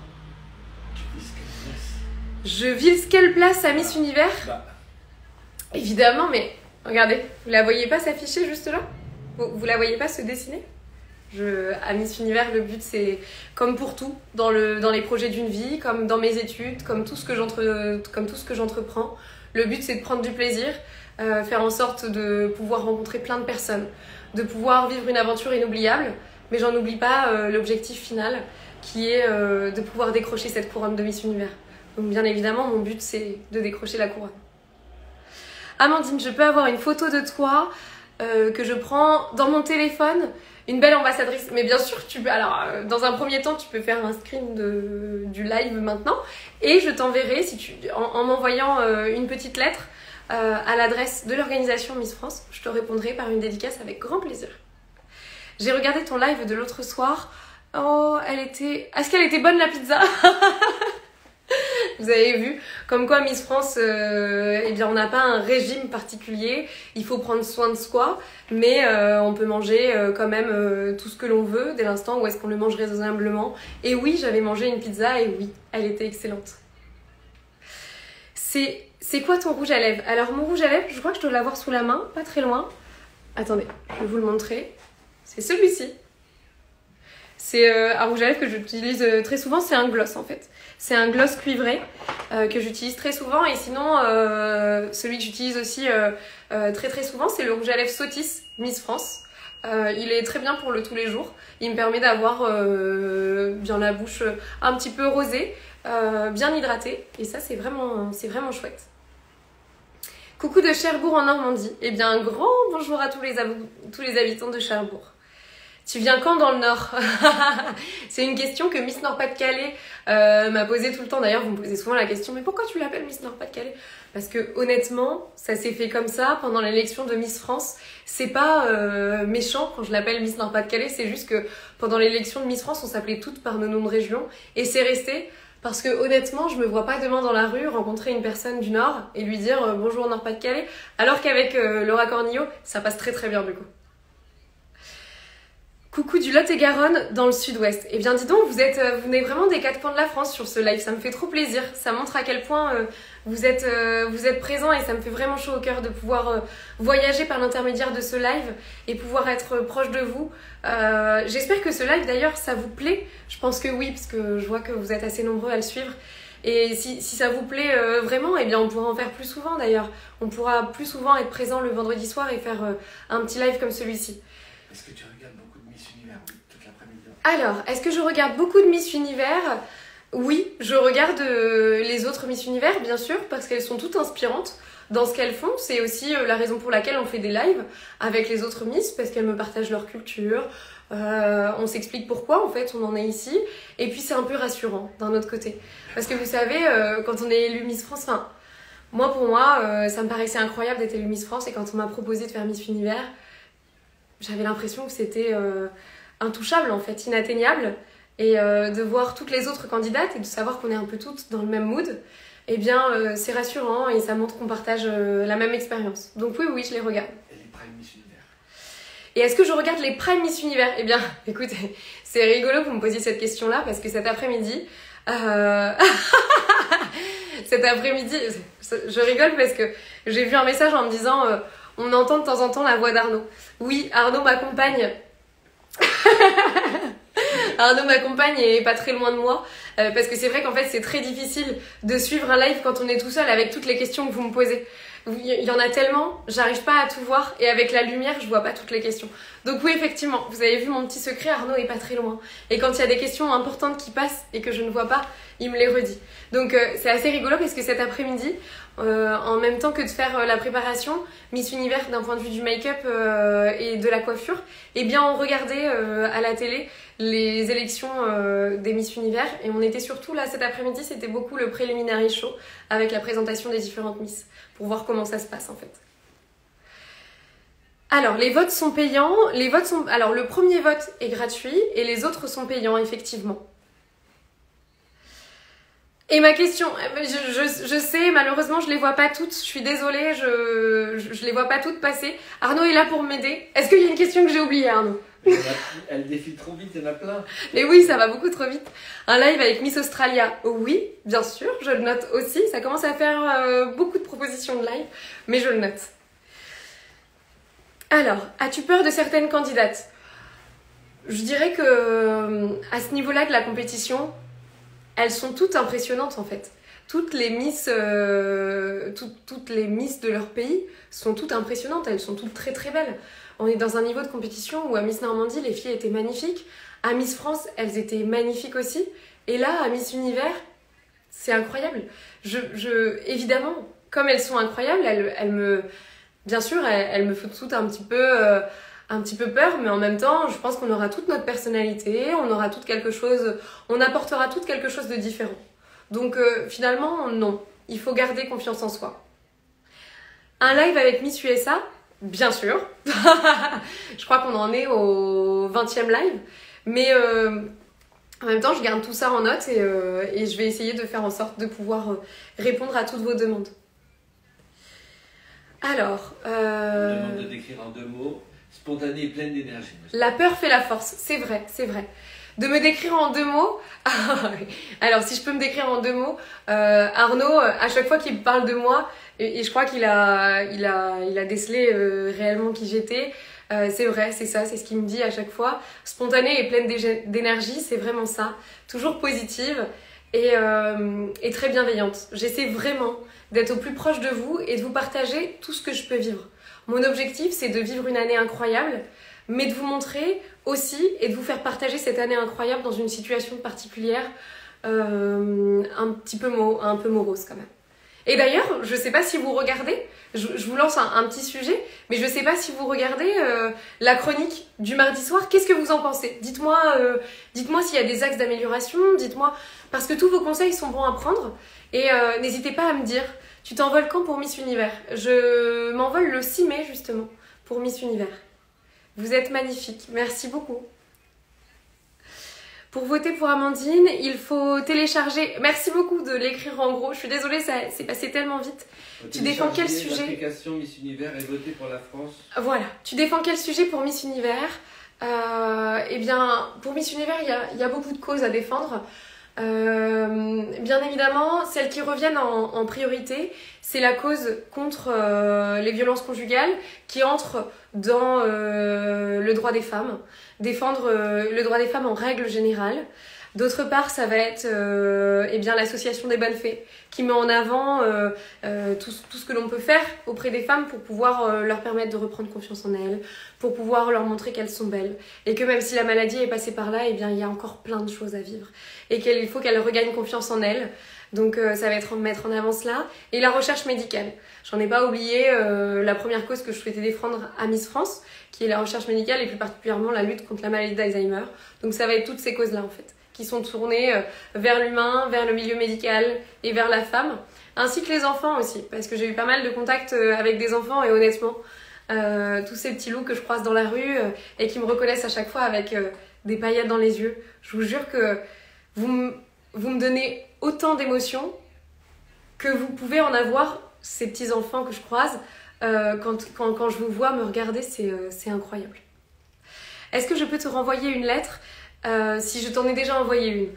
Je vise quelle place à Miss Univers? Évidemment, mais regardez, vous la voyez pas s'afficher juste là? Vous la voyez pas se dessiner? À Miss Univers, le but c'est, comme pour tout, dans les projets d'une vie, comme dans mes études, comme tout ce que j'entreprends, le but c'est de prendre du plaisir, faire en sorte de pouvoir rencontrer plein de personnes, de pouvoir vivre une aventure inoubliable, mais j'en oublie pas l'objectif final qui est de pouvoir décrocher cette couronne de Miss Univers. Donc bien évidemment, mon but c'est de décrocher la couronne. Amandine, je peux avoir une photo de toi que je prends dans mon téléphone? Une belle ambassadrice, mais bien sûr tu peux. Alors dans un premier temps tu peux faire un screen du live maintenant et je t'enverrai en m'envoyant une petite lettre à l'adresse de l'organisation Miss France, je te répondrai par une dédicace avec grand plaisir. J'ai regardé ton live de l'autre soir. Oh, est-ce qu'elle était bonne la pizza? Vous avez vu, comme quoi Miss France, eh bien on n'a pas un régime particulier, il faut prendre soin de soi, mais on peut manger quand même tout ce que l'on veut dès l'instant où est-ce qu'on le mange raisonnablement. Et oui, j'avais mangé une pizza et oui, elle était excellente. C'est quoi ton rouge à lèvres? Alors mon rouge à lèvres, je crois que je dois l'avoir sous la main, pas très loin. Attendez, je vais vous le montrer. C'est celui-ci. C'est un rouge à lèvres que j'utilise très souvent, c'est un gloss en fait. C'est un gloss cuivré que j'utilise très souvent. Et sinon, celui que j'utilise aussi très très souvent, c'est le rouge à lèvres Sotis Miss France. Il est très bien pour le tous les jours. Il me permet d'avoir bien la bouche un petit peu rosée, bien hydratée. Et ça, c'est vraiment chouette. Coucou de Cherbourg en Normandie. Eh bien, un grand bonjour à tous les habitants de Cherbourg. Tu viens quand dans le Nord? C'est une question que Miss Nord-Pas-de-Calais m'a posée tout le temps. D'ailleurs, vous me posez souvent la question, mais pourquoi tu l'appelles Miss Nord-Pas-de-Calais? Parce que honnêtement, ça s'est fait comme ça pendant l'élection de Miss France. C'est pas méchant quand je l'appelle Miss Nord-Pas-de-Calais, c'est juste que pendant l'élection de Miss France, on s'appelait toutes par nos noms de région. Et c'est resté parce que honnêtement, je me vois pas demain dans la rue rencontrer une personne du Nord et lui dire bonjour Nord-Pas-de-Calais, alors qu'avec Laura Cornillo, ça passe très très bien du coup. Coucou du Lot-et-Garonne dans le sud-ouest. Eh bien dis donc, vous venez vraiment des quatre coins de la France sur ce live, ça me fait trop plaisir. Ça montre à quel point vous êtes présents et ça me fait vraiment chaud au cœur de pouvoir voyager par l'intermédiaire de ce live et pouvoir être proche de vous. J'espère que ce live d'ailleurs, ça vous plaît. Je pense que oui, parce que je vois que vous êtes assez nombreux à le suivre. Et si ça vous plaît vraiment, eh bien on pourra en faire plus souvent d'ailleurs. On pourra plus souvent être présent le vendredi soir et faire un petit live comme celui-ci. Est-ce que tu regardes beaucoup de Miss Univers toute l'après-midi? Alors, est-ce que je regarde beaucoup de Miss Univers? Oui, je regarde les autres Miss Univers, bien sûr, parce qu'elles sont toutes inspirantes dans ce qu'elles font. C'est aussi la raison pour laquelle on fait des lives avec les autres Miss, parce qu'elles me partagent leur culture. On s'explique pourquoi, en fait, on en est ici. Et puis, c'est un peu rassurant, d'un autre côté. Parce que vous savez, quand on est élu Miss France, enfin, pour moi, ça me paraissait incroyable d'être élu Miss France. Et quand on m'a proposé de faire Miss Univers, j'avais l'impression que c'était intouchable, en fait, inatteignable. Et de voir toutes les autres candidates et de savoir qu'on est un peu toutes dans le même mood, eh bien, c'est rassurant et ça montre qu'on partage la même expérience. Donc oui, je les regarde. Et les Prime Miss Univers? Et est-ce que je regarde les Prime Miss Univers? Eh bien, écoutez, c'est rigolo que vous me posiez cette question-là parce que cet après-midi... cet après-midi, je rigole parce que j'ai vu un message en me disant on entend de temps en temps la voix d'Arnaud. Oui, Arnaud m'accompagne. Arnaud m'accompagne et est pas très loin de moi parce que c'est vrai qu'en fait c'est très difficile de suivre un live quand on est tout seul avec toutes les questions que vous me posez. Il y en a tellement, j'arrive pas à tout voir et avec la lumière je vois pas toutes les questions. Donc oui effectivement, vous avez vu mon petit secret, Arnaud est pas très loin. Et quand il y a des questions importantes qui passent et que je ne vois pas, il me les redit. Donc c'est assez rigolo parce que cet après-midi, en même temps que de faire la préparation Miss Univers d'un point de vue du make-up et de la coiffure, eh bien on regardait à la télé les élections des Miss Univers et on était surtout là cet après-midi, c'était beaucoup le preliminary show avec la présentation des différentes Miss pour voir comment ça se passe en fait. Alors les votes sont payants, alors le premier vote est gratuit et les autres sont payants effectivement. Et ma question, je sais, malheureusement, je les vois pas toutes. Je suis désolée, je les vois pas toutes passer. Arnaud est là pour m'aider. Est-ce qu'il y a une question que j'ai oubliée, Arnaud? Elle défile trop vite, il y en a plein. Mais oui, ça va beaucoup trop vite. Un live avec Miss Australia, oui, bien sûr, je le note aussi. Ça commence à faire beaucoup de propositions de live, mais je le note. Alors, as-tu peur de certaines candidates? Je dirais que à ce niveau-là de la compétition, elles sont toutes impressionnantes en fait. Toutes les Miss de leur pays sont toutes impressionnantes, elles sont toutes très très belles. On est dans un niveau de compétition où à Miss Normandie, les filles étaient magnifiques. À Miss France, elles étaient magnifiques aussi. Et là, à Miss Univers, c'est incroyable. Évidemment, comme elles sont incroyables, bien sûr, elles me font toutes un petit peu peur, mais en même temps, je pense qu'on aura toute notre personnalité, on apportera toutes quelque chose de différent. Donc finalement, non, il faut garder confiance en soi. Un live avec Miss USA, bien sûr. Je crois qu'on en est au 20e live, mais en même temps, je garde tout ça en note et je vais essayer de faire en sorte de pouvoir répondre à toutes vos demandes. Alors... On demande de décrire en 2 mots. Spontanée et pleine d'énergie. La peur fait la force, c'est vrai, c'est vrai. De me décrire en 2 mots, alors si je peux me décrire en 2 mots, Arnaud, à chaque fois qu'il me parle de moi, et je crois qu'il a décelé réellement qui j'étais, c'est vrai, c'est ça, c'est ce qu'il me dit à chaque fois. Spontanée et pleine d'énergie, c'est vraiment ça. Toujours positive et très bienveillante. J'essaie vraiment d'être au plus proche de vous et de vous partager tout ce que je peux vivre. Mon objectif, c'est de vivre une année incroyable, mais de vous montrer aussi et de vous faire partager cette année incroyable dans une situation particulière, un peu morose quand même. Et d'ailleurs, je sais pas si vous regardez, je vous lance un petit sujet, mais je sais pas si vous regardez la chronique du mardi soir, qu'est-ce que vous en pensez? Dites-moi s'il y a des axes d'amélioration, dites-moi, parce que tous vos conseils sont bons à prendre, et n'hésitez pas à me dire, tu t'envoles quand pour Miss Univers? Je m'envole le 6 mai justement, pour Miss Univers. Vous êtes magnifique, merci beaucoup. Pour voter pour Amandine, il faut télécharger... Merci beaucoup de l'écrire en gros. Je suis désolée, c'est passé tellement vite. Tu défends quel sujet? L'application Miss Univers et voter pour la France. Voilà. Tu défends quel sujet pour Miss Univers? Eh bien, pour Miss Univers, il y a beaucoup de causes à défendre. Bien évidemment, celles qui reviennent en priorité, c'est la cause contre les violences conjugales qui entre dans le droit des femmes, défendre le droit des femmes en règle générale. D'autre part, ça va être eh bien, l'association des bonnes fées qui met en avant tout ce que l'on peut faire auprès des femmes pour pouvoir leur permettre de reprendre confiance en elles, pour pouvoir leur montrer qu'elles sont belles et que même si la maladie est passée par là, eh bien, il y a encore plein de choses à vivre et qu'il faut qu'elles regagnent confiance en elles. Donc ça va être mettre en avant cela. Et la recherche médicale. J'en ai pas oublié la première cause que je souhaitais défendre à Miss France, qui est la recherche médicale et plus particulièrement la lutte contre la maladie d'Alzheimer. Donc ça va être toutes ces causes-là en fait, qui sont tournées vers l'humain, vers le milieu médical et vers la femme, ainsi que les enfants aussi, parce que j'ai eu pas mal de contacts avec des enfants et honnêtement, tous ces petits loups que je croise dans la rue et qui me reconnaissent à chaque fois avec des paillettes dans les yeux. Je vous jure que vous me donnez autant d'émotions que vous pouvez en avoir, ces petits enfants que je croise, quand je vous vois me regarder, c'est incroyable. Est-ce que je peux te renvoyer une lettre si je t'en ai déjà envoyé une?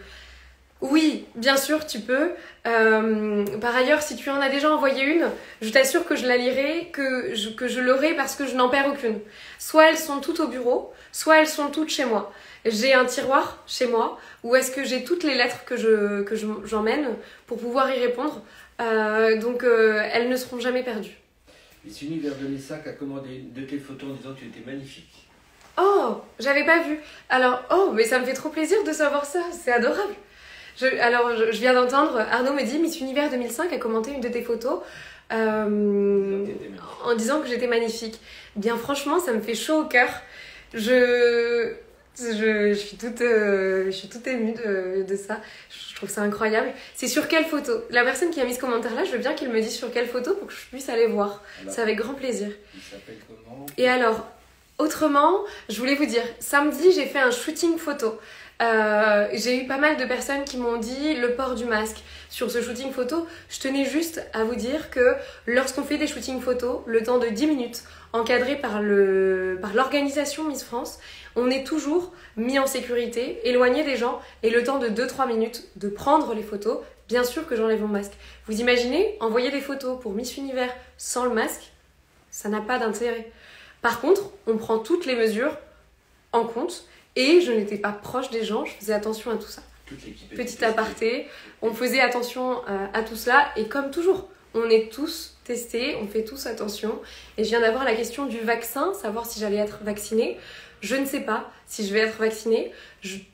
Oui, bien sûr, tu peux. Par ailleurs, si tu en as déjà envoyé une, je t'assure que je la lirai, que je l'aurai parce que je n'en perds aucune. Soit elles sont toutes au bureau, soit elles sont toutes chez moi. J'ai un tiroir chez moi où est-ce que j'ai toutes les lettres que j'emmène pour pouvoir y répondre. Donc elles ne seront jamais perdues. Miss Univers de Messac a commandé une de tes photos en disant que tu étais magnifique. Oh, j'avais pas vu. Alors, oh, mais ça me fait trop plaisir de savoir ça, c'est adorable. Je viens d'entendre, Arnaud me dit, Miss Univers 2005 a commenté une de tes photos en disant que j'étais magnifique. Bien franchement, ça me fait chaud au cœur. Je suis toute émue de ça. Je trouve ça incroyable. C'est sur quelle photo? La personne qui a mis ce commentaire-là, je veux bien qu'il me dise sur quelle photo pour que je puisse aller voir. C'est avec grand plaisir. Il s'appelle comment? Et alors, autrement, je voulais vous dire, samedi, j'ai fait un shooting photo. J'ai eu pas mal de personnes qui m'ont dit le port du masque. Sur ce shooting photo, je tenais juste à vous dire que lorsqu'on fait des shootings photos, le temps de 10 minutes, encadré par l'organisation Miss France, on est toujours mis en sécurité, éloigné des gens, et le temps de 2-3 minutes de prendre les photos, bien sûr que j'enlève mon masque. Vous imaginez, envoyer des photos pour Miss Univers sans le masque, ça n'a pas d'intérêt. Par contre, on prend toutes les mesures en compte, et je n'étais pas proche des gens, je faisais attention à tout ça. Petit aparté, on faisait attention à tout cela, et comme toujours, on est tous testés, on fait tous attention. Et je viens d'avoir la question du vaccin, savoir si j'allais être vaccinée. Je ne sais pas si je vais être vaccinée.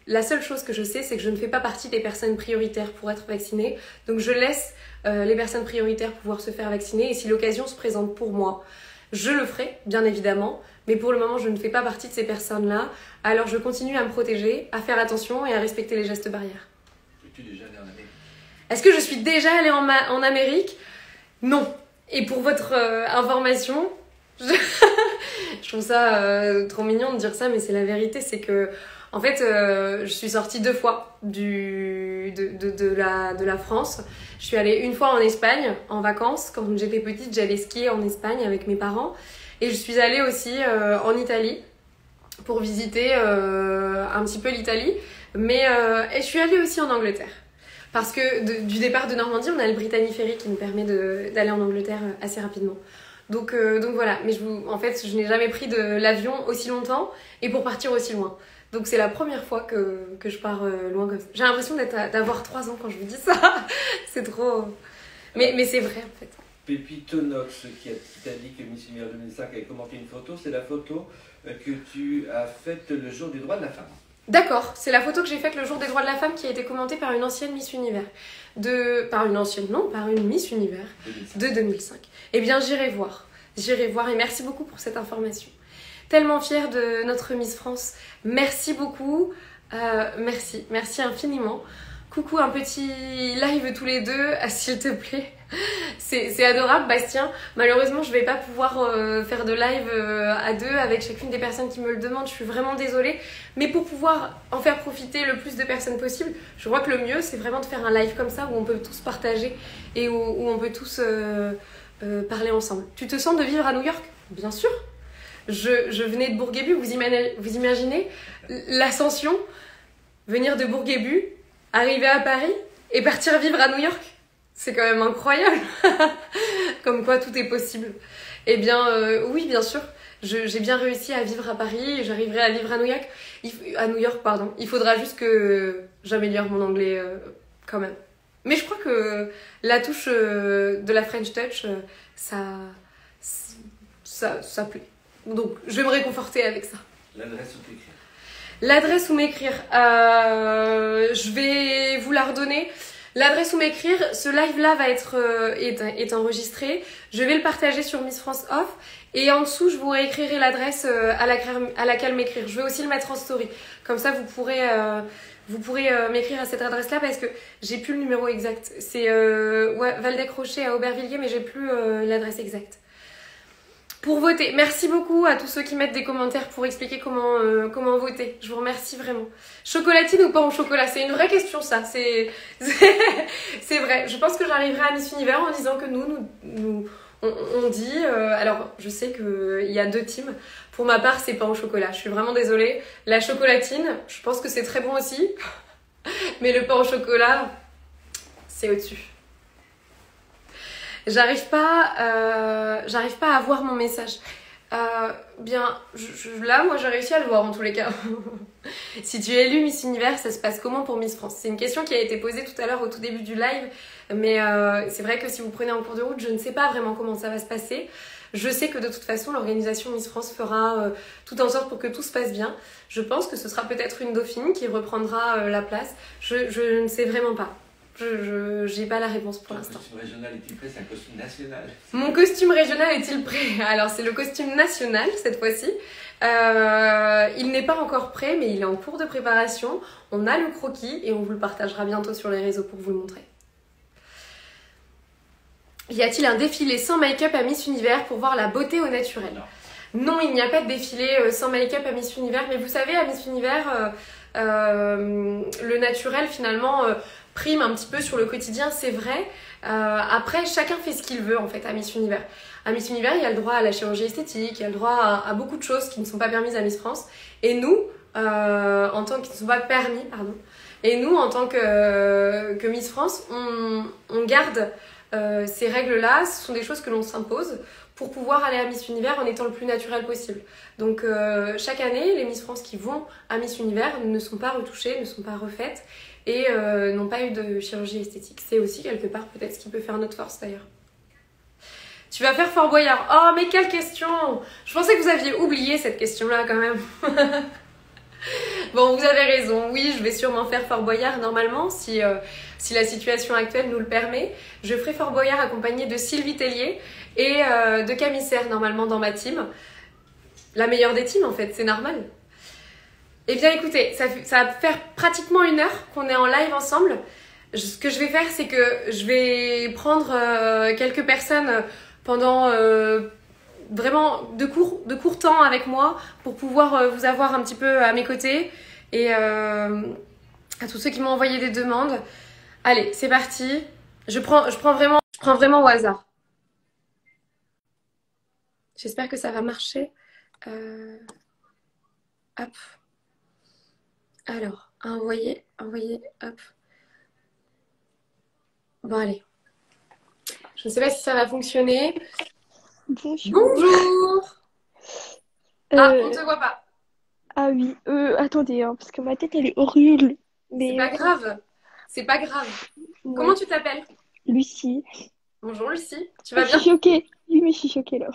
La seule chose que je sais, c'est que je ne fais pas partie des personnes prioritaires pour être vaccinée. Donc je laisse les personnes prioritaires pouvoir se faire vacciner. Et si l'occasion se présente pour moi, je le ferai, bien évidemment. Mais pour le moment, je ne fais pas partie de ces personnes-là. Alors je continue à me protéger, à faire attention et à respecter les gestes barrières. Es-tu déjà allée en Amérique? Est-ce que je suis déjà allée en Amérique? Non. Et pour votre information, je trouve ça trop mignon de dire ça, mais c'est la vérité, c'est que en fait, je suis sortie 2 fois de la France. Je suis allée une fois en Espagne en vacances. Quand j'étais petite, j'allais skier en Espagne avec mes parents. Et je suis allée aussi en Italie pour visiter un petit peu l'Italie. Et je suis allée aussi en Angleterre. Parce que du départ de Normandie, on a le Brittany Ferry qui nous permet d'aller en Angleterre assez rapidement. Donc voilà, mais en fait, je n'ai jamais pris l'avion aussi longtemps et pour partir aussi loin. Donc c'est la première fois que je pars loin comme ça. J'ai l'impression d'avoir 3 ans quand je vous dis ça. C'est trop... Mais c'est vrai en fait. Pépito Nox qui t'a dit que Miss Univers 2005 avait commenté une photo, c'est la photo que tu as faite le jour des droits de la femme. D'accord, c'est la photo que j'ai faite le jour des droits de la femme qui a été commentée par une ancienne Miss Univers. Par une Miss Univers 2005. de 2005. Eh bien j'irai voir. J'irai voir et merci beaucoup pour cette information. Tellement fière de notre Miss France. Merci beaucoup. Merci infiniment. Coucou, un petit live tous les deux, s'il te plaît. C'est adorable, Bastien. Malheureusement, je vais pas pouvoir faire de live à deux avec chacune des personnes qui me le demandent. Je suis vraiment désolée. Mais pour pouvoir en faire profiter le plus de personnes possible, je crois que le mieux, c'est vraiment de faire un live comme ça où on peut tous partager et où on peut tous parler ensemble. Tu te sens de vivre à New York? Bien sûr. Je venais de Bourguébu. Vous imaginez l'ascension? Venir de Bourguébu, arriver à Paris et partir vivre à New York? C'est quand même incroyable. Comme quoi tout est possible. Eh bien, oui, bien sûr. J'ai bien réussi à vivre à Paris et j'arriverai à vivre à New York. Il faudra juste que j'améliore mon anglais quand même. Mais je crois que la touche de la French Touch, ça plaît. Donc, je vais me réconforter avec ça. L'adresse où t'écrire. L'adresse où m'écrire, je vais vous la redonner. L'adresse où m'écrire, ce live-là est enregistré. Je vais le partager sur Miss France Off. Et en dessous, je vous réécrirai l'adresse à laquelle m'écrire. Je vais aussi le mettre en story. Comme ça, vous pourrez m'écrire à cette adresse-là parce que j'ai plus le numéro exact. C'est Valdec-Rocher à Aubervilliers, mais j'ai plus l'adresse exacte. Pour voter, merci beaucoup à tous ceux qui mettent des commentaires pour expliquer comment voter. Je vous remercie vraiment. Chocolatine ou pas au chocolat? C'est une vraie question ça. C'est vrai. Je pense que j'arriverai à Miss Univers en disant que on dit... alors, je sais qu'il y a 2 teams. Pour ma part, c'est pain au chocolat. Je suis vraiment désolée. La chocolatine, je pense que c'est très bon aussi. Mais le pain au chocolat, c'est au-dessus. J'arrive pas à voir mon message. Là, moi, j'ai réussi à le voir en tous les cas. Si tu es élue Miss Univers, ça se passe comment pour Miss France? C'est une question qui a été posée tout à l'heure au tout début du live. Mais c'est vrai que si vous prenez en cours de route, je ne sais pas vraiment comment ça va se passer. Je sais que de toute façon, l'organisation Miss France fera tout en sorte pour que tout se passe bien. Je pense que ce sera peut-être une dauphine qui reprendra la place. Je ne sais vraiment pas. Je n'ai pas la réponse pour l'instant. Ton costume régional est-il prêt? C'est un costume national. Mon costume régional est-il prêt? Alors, c'est le costume national cette fois-ci. Il n'est pas encore prêt, mais il est en cours de préparation. On a le croquis et on vous le partagera bientôt sur les réseaux pour vous le montrer. Y a-t-il un défilé sans make-up à Miss Univers pour voir la beauté au naturel? Non, il n'y a pas de défilé sans make-up à Miss Univers. Mais vous savez, à Miss Univers, le naturel finalement... prime un petit peu sur le quotidien, c'est vrai. Après, chacun fait ce qu'il veut en fait à Miss Univers. À Miss Univers, il y a le droit à la chirurgie esthétique, il y a le droit à beaucoup de choses qui ne sont pas permises à Miss France. Et nous, en tant qui ne sont pas permis, pardon. Et nous, en tant que Miss France, on garde ces règles-là. Ce sont des choses que l'on s'impose pour pouvoir aller à Miss Univers en étant le plus naturel possible. Donc chaque année, les Miss France qui vont à Miss Univers ne sont pas retouchées, ne sont pas refaites et n'ont pas eu de chirurgie esthétique. C'est aussi quelque part peut-être ce qui peut faire notre force d'ailleurs. Tu vas faire Fort Boyard. Oh mais quelle question! Je pensais que vous aviez oublié cette question-là quand même. Bon, vous avez raison. Oui, je vais sûrement faire Fort Boyard normalement si la situation actuelle nous le permet. Je ferai Fort Boyard accompagnée de Sylvie Tellier et de Camille Serre normalement dans ma team. La meilleure des teams en fait, c'est normal. Eh bien écoutez, ça va faire pratiquement 1 heure qu'on est en live ensemble. Ce que je vais faire, c'est que je vais prendre quelques personnes pendant vraiment de court temps avec moi pour pouvoir vous avoir un petit peu à mes côtés et à tous ceux qui m'ont envoyé des demandes. Allez, c'est parti. Je prends vraiment au hasard. J'espère que ça va marcher. Hop. Alors, envoyer, hop. Bon, allez. Je ne sais pas si ça va fonctionner. Bonjour. Bonjour. Ah, on ne te voit pas. Ah oui, attendez, hein, parce que ma tête, elle est horrible. C'est Mais pas grave. C'est pas grave. Comment ouais, tu t'appelles? Lucie. Bonjour Lucie, tu Ah, vas je suis bien? choquée. Oui, mais je suis choquée là.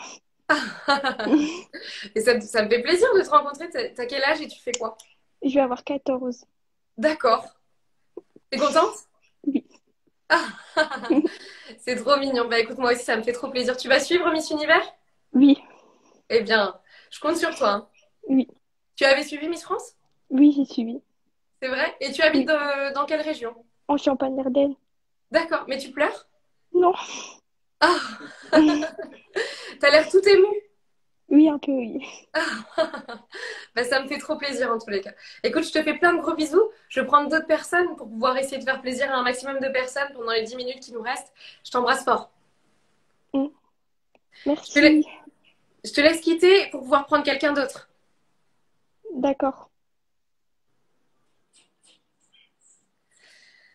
Et ça me fait plaisir de te rencontrer. T'as quel âge et tu fais quoi? Je vais avoir 14. D'accord. T'es contente? Oui. C'est trop mignon. Bah écoute, moi aussi, ça me fait trop plaisir. Tu vas suivre Miss Univers? Oui, Eh bien, je compte sur toi, hein. oui, Tu avais suivi Miss France? oui, j'ai suivi. C'est vrai? Et tu habites Oui, dans quelle région? en Champagne-Ardenne. D'accord, mais tu pleures? Non. Ah, t'as l'air tout ému. Oui, un peu, oui. Bah, ça me fait trop plaisir en tous les cas. Écoute, je te fais plein de gros bisous. Je vais prendre d'autres personnes pour pouvoir essayer de faire plaisir à un maximum de personnes pendant les 10 minutes qui nous restent. Je t'embrasse fort. Mm. Je te, la- Merci. je te laisse quitter pour pouvoir prendre quelqu'un d'autre. D'accord.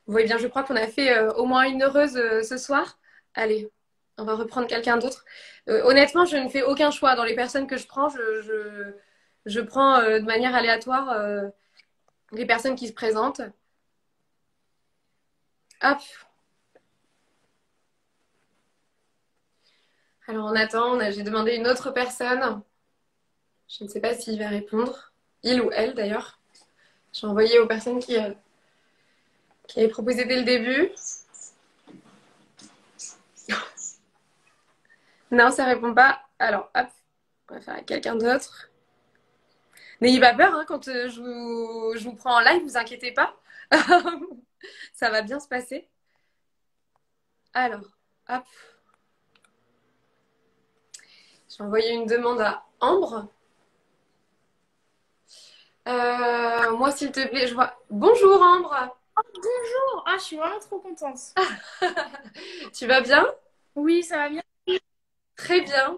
Oui, bien, je crois qu'on a fait au moins une heureuse ce soir. Allez, on va reprendre quelqu'un d'autre. Honnêtement, je ne fais aucun choix dans les personnes que je prends. Je prends de manière aléatoire les personnes qui se présentent. Hop. Alors on attend. J'ai demandé une autre personne. Je ne sais pas s'il va répondre. Il ou elle d'ailleurs. J'ai envoyé aux personnes qui avaient proposé dès le début. Non, ça répond pas. Alors, hop, on va faire avec quelqu'un d'autre. N'ayez pas peur, hein, quand je vous prends en live, vous inquiétez pas. Ça va bien se passer. Alors, hop. J'ai envoyé une demande à Ambre. Moi, s'il te plaît, je vois. Bonjour Ambre. Bonjour. Ah, je suis vraiment trop contente. Tu vas bien? Oui, ça va bien. Très bien.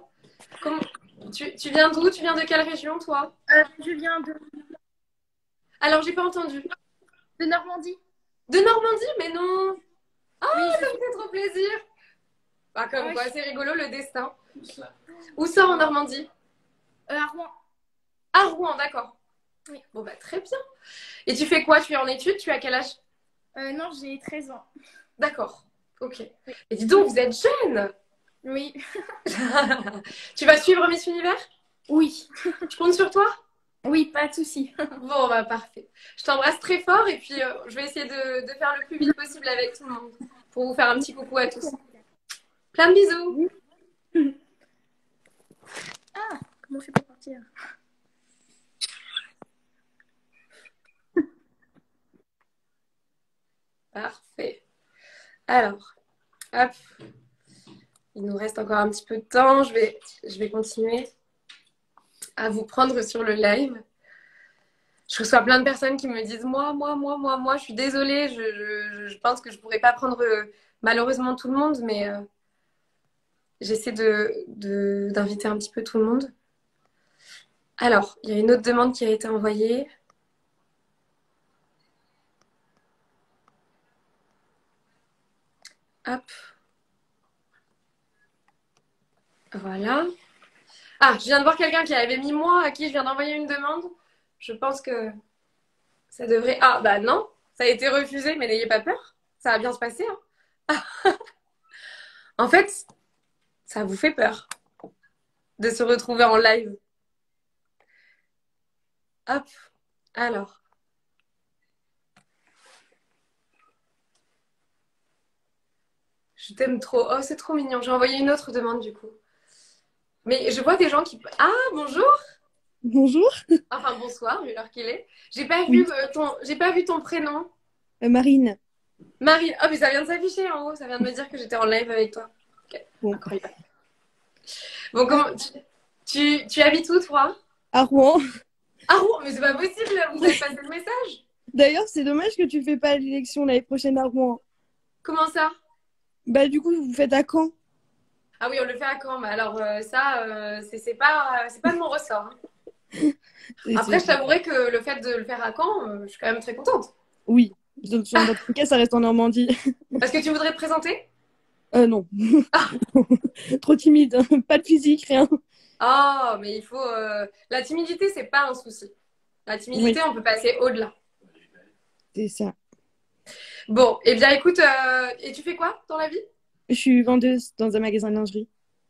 Comment... tu viens d'où? Tu viens de quelle région, toi? Je viens Alors, j'ai pas entendu. de Normandie. De Normandie? Mais non. Ah, Oui, ça me fait trop plaisir. Bah, comme ouais, quoi, c'est rigolo le destin. Tout ça. Où ça en Normandie? à Rouen. À Rouen, d'accord. Oui. Bon, bah, très bien. Et tu fais quoi? Tu es en études? Tu as quel âge? Non, j'ai 13 ans. D'accord. Ok. Oui. Et dis donc, vous êtes jeune. Oui. Tu vas suivre Miss Univers? Oui. Je compte sur toi? Oui, pas de souci. Bon, bah, parfait. Je t'embrasse très fort et puis je vais essayer de faire le plus vite possible avec tout le monde pour vous faire un petit coucou à tous. Plein de bisous. Ah, comment je fais pour partir? Parfait. Alors, hop. Il nous reste encore un petit peu de temps. Je vais continuer à vous prendre sur le live. Je reçois plein de personnes qui me disent moi, je suis désolée, je pense que je pourrais pas prendre malheureusement tout le monde, mais j'essaie d'inviter un petit peu tout le monde. Alors, il y a une autre demande qui a été envoyée. Hop. Voilà. Ah, je viens de voir quelqu'un qui avait mis moi à qui je viens d'envoyer une demande. Je pense que ça devrait. Ah, bah non, ça a été refusé, mais n'ayez pas peur. Ça va bien se passer, hein. En fait, ça vous fait peur de se retrouver en live. Hop. Alors. Je t'aime trop. Oh, c'est trop mignon. J'ai envoyé une autre demande du coup. Mais je vois des gens qui. Ah, bonjour. Bonjour. Enfin, bonsoir, vu l'heure qu'il est. Oui, J'ai pas vu ton prénom. Marine. Marie. Oh, mais ça vient de s'afficher en haut. Ça vient de me dire que j'étais en live avec toi. Ok. Bon. Incroyable. Bon, comment. Tu habites où, toi? À Rouen. Ah, Rouen, mais c'est pas possible. Vous avez passé le message. D'ailleurs, c'est dommage que tu fais pas l'élection l'année prochaine à Rouen. Comment ça? Bah du coup, vous faites à Caen. Ah oui, on le fait à Caen. Mais alors, ça, c'est pas de mon ressort, hein. Et Après, c'est- je t'avouerai que le fait de le faire à Caen, je suis quand même très contente. Oui. Dans votre cas, ça reste en Normandie. Parce que tu voudrais te présenter? Non. Trop timide. Pas de physique, rien. Oh, mais il faut. La timidité, c'est pas un souci. La timidité, on peut passer au-delà. C'est ça. Bon, eh bien écoute, et tu fais quoi dans la vie? Je suis vendeuse dans un magasin de lingerie.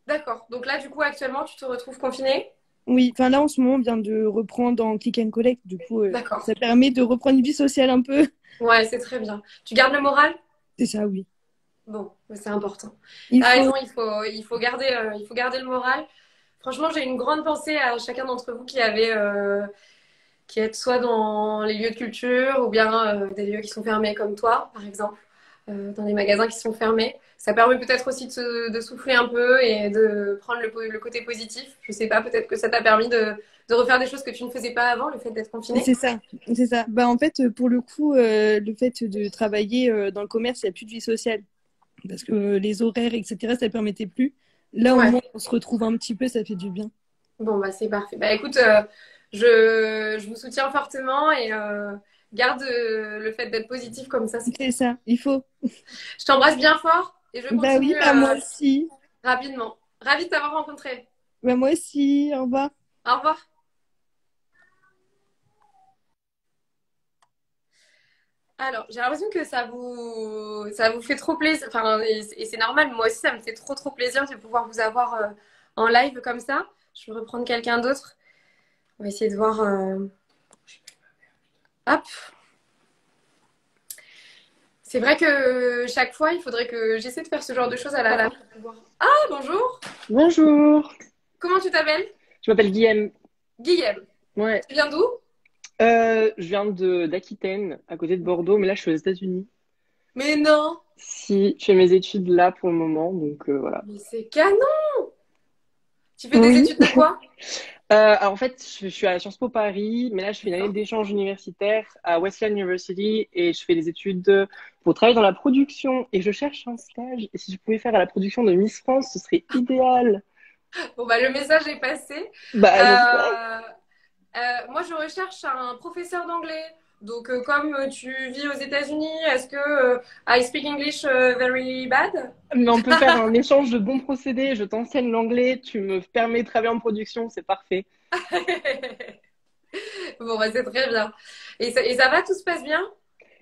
D'accord. Donc là, du coup, actuellement, tu te retrouves confinée? Oui, enfin là en ce moment, on vient de reprendre en click and collect. Du coup, D'accord. ça permet de reprendre une vie sociale un peu. Ouais, c'est très bien. Tu gardes le moral? C'est ça, oui. Bon, c'est important. Il T'as faut... raison, il faut garder le moral. Franchement, j'ai une grande pensée à chacun d'entre vous qui êtes soit dans les lieux de culture ou bien des lieux qui sont fermés comme toi, par exemple, dans des magasins qui sont fermés. Ça permet peut-être aussi de souffler un peu et de prendre le côté positif. Je sais pas, peut-être que ça t'a permis de refaire des choses que tu ne faisais pas avant, le fait d'être confiné. C'est ça, c'est ça. Bah, en fait, pour le coup, le fait de travailler dans le commerce, il n'y a plus de vie sociale. Parce que les horaires, etc., ça ne permettait plus. Là, au Ouais. moins, on se retrouve un petit peu, ça fait du bien. Bon, bah c'est parfait. Bah écoute, je vous soutiens fortement et garde le fait d'être positif comme ça. C'est ça, il faut. Je t'embrasse bien fort et je Bah oui, continue bah moi aussi. rapidement. Ravie de t'avoir rencontré. Bah moi aussi, au revoir. Au revoir. Alors, j'ai l'impression que ça vous fait trop plaisir. Enfin, et c'est normal, moi aussi, ça me fait trop plaisir de pouvoir vous avoir en live comme ça. Je vais reprendre quelqu'un d'autre. On va essayer de voir. Hop. C'est vrai que chaque fois, il faudrait que j'essaie de faire ce genre de choses à la pour pouvoir. Ah, bonjour. Bonjour, Comment tu t'appelles? je m'appelle Guillaume. Guillaume. Ouais, Tu viens d'où? je viens d'Aquitaine, à côté de Bordeaux, mais là je suis aux États-Unis. Mais non. Si, je fais mes études là pour le moment, donc voilà. Mais c'est canon. Tu fais des Oui. études de quoi? Alors en fait, je suis à Sciences Po Paris, mais là je fais une année d'échange universitaire à Wesleyan University et je fais des études pour travailler dans la production et je cherche un stage. Et si je pouvais faire à la production de Miss France, ce serait idéal. Bon, bah, le message est passé. Bah, j'espère. Moi, je recherche un professeur d'anglais. Donc, comme tu vis aux États-Unis, est-ce que I speak English very bad? Mais on peut faire un échange de bons procédés. Je t'enseigne l'anglais, tu me permets de travailler en production, c'est parfait. Bon, bah, c'est très bien. Et ça va, tout se passe bien?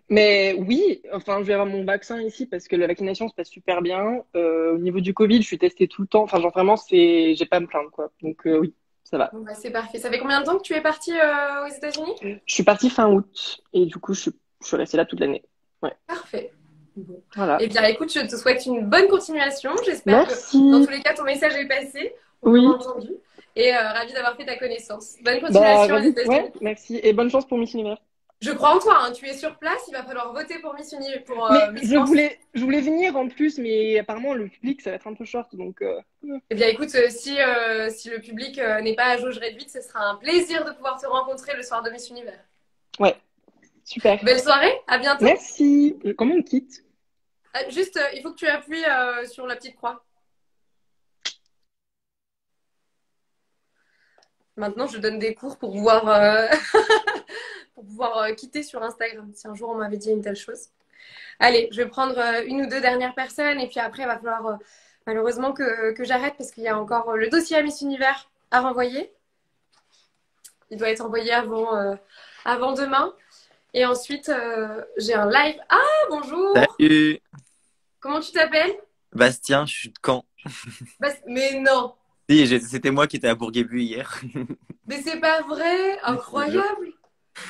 Mais oui, enfin, je vais avoir mon vaccin ici parce que la vaccination se passe super bien. Au niveau du Covid, je suis testée tout le temps. Enfin, genre vraiment, j'ai pas à me plaindre, quoi. Donc oui, ça va. Bon, bah, c'est parfait. Ça fait combien de temps que tu es partie aux États-Unis? Je suis partie fin août et du coup, je suis restée là toute l'année. Ouais, Parfait. Bon. voilà. Eh bien, écoute, je te souhaite une bonne continuation. J'espère que, Merci. dans tous les cas, ton message est passé. On Oui. l'a entendu. Et ravie d'avoir fait ta connaissance. Bonne Bah, continuation aux États-Unis. ouais, merci. Et bonne chance pour Miss Univers. Je crois en toi, hein. Tu es sur place, il va falloir voter pour Miss Uni, pour Mais Miss je France. voulais venir en plus, mais apparemment, le public, ça va être un peu short. Donc, Eh bien, écoute, si le public n'est pas à jauge réduite, ce sera un plaisir de pouvoir te rencontrer le soir de Miss Univers. ouais, super. Belle soirée, à bientôt. Merci. Comment on quitte? Juste, il faut que tu appuies sur la petite croix. Maintenant, je donne des cours pour pouvoir, pour pouvoir quitter sur Instagram. Si un jour on m'avait dit une telle chose. Allez, je vais prendre une ou deux dernières personnes et puis après, il va falloir malheureusement que j'arrête parce qu'il y a encore le dossier à Miss Univers à renvoyer. Il doit être envoyé avant demain. Et ensuite, j'ai un live. Ah, bonjour! Salut, Comment tu t'appelles? Bastien, je suis de Caen. Mais non! Si, c'était moi qui étais à Bourguébu hier. Mais c'est pas vrai! Incroyable!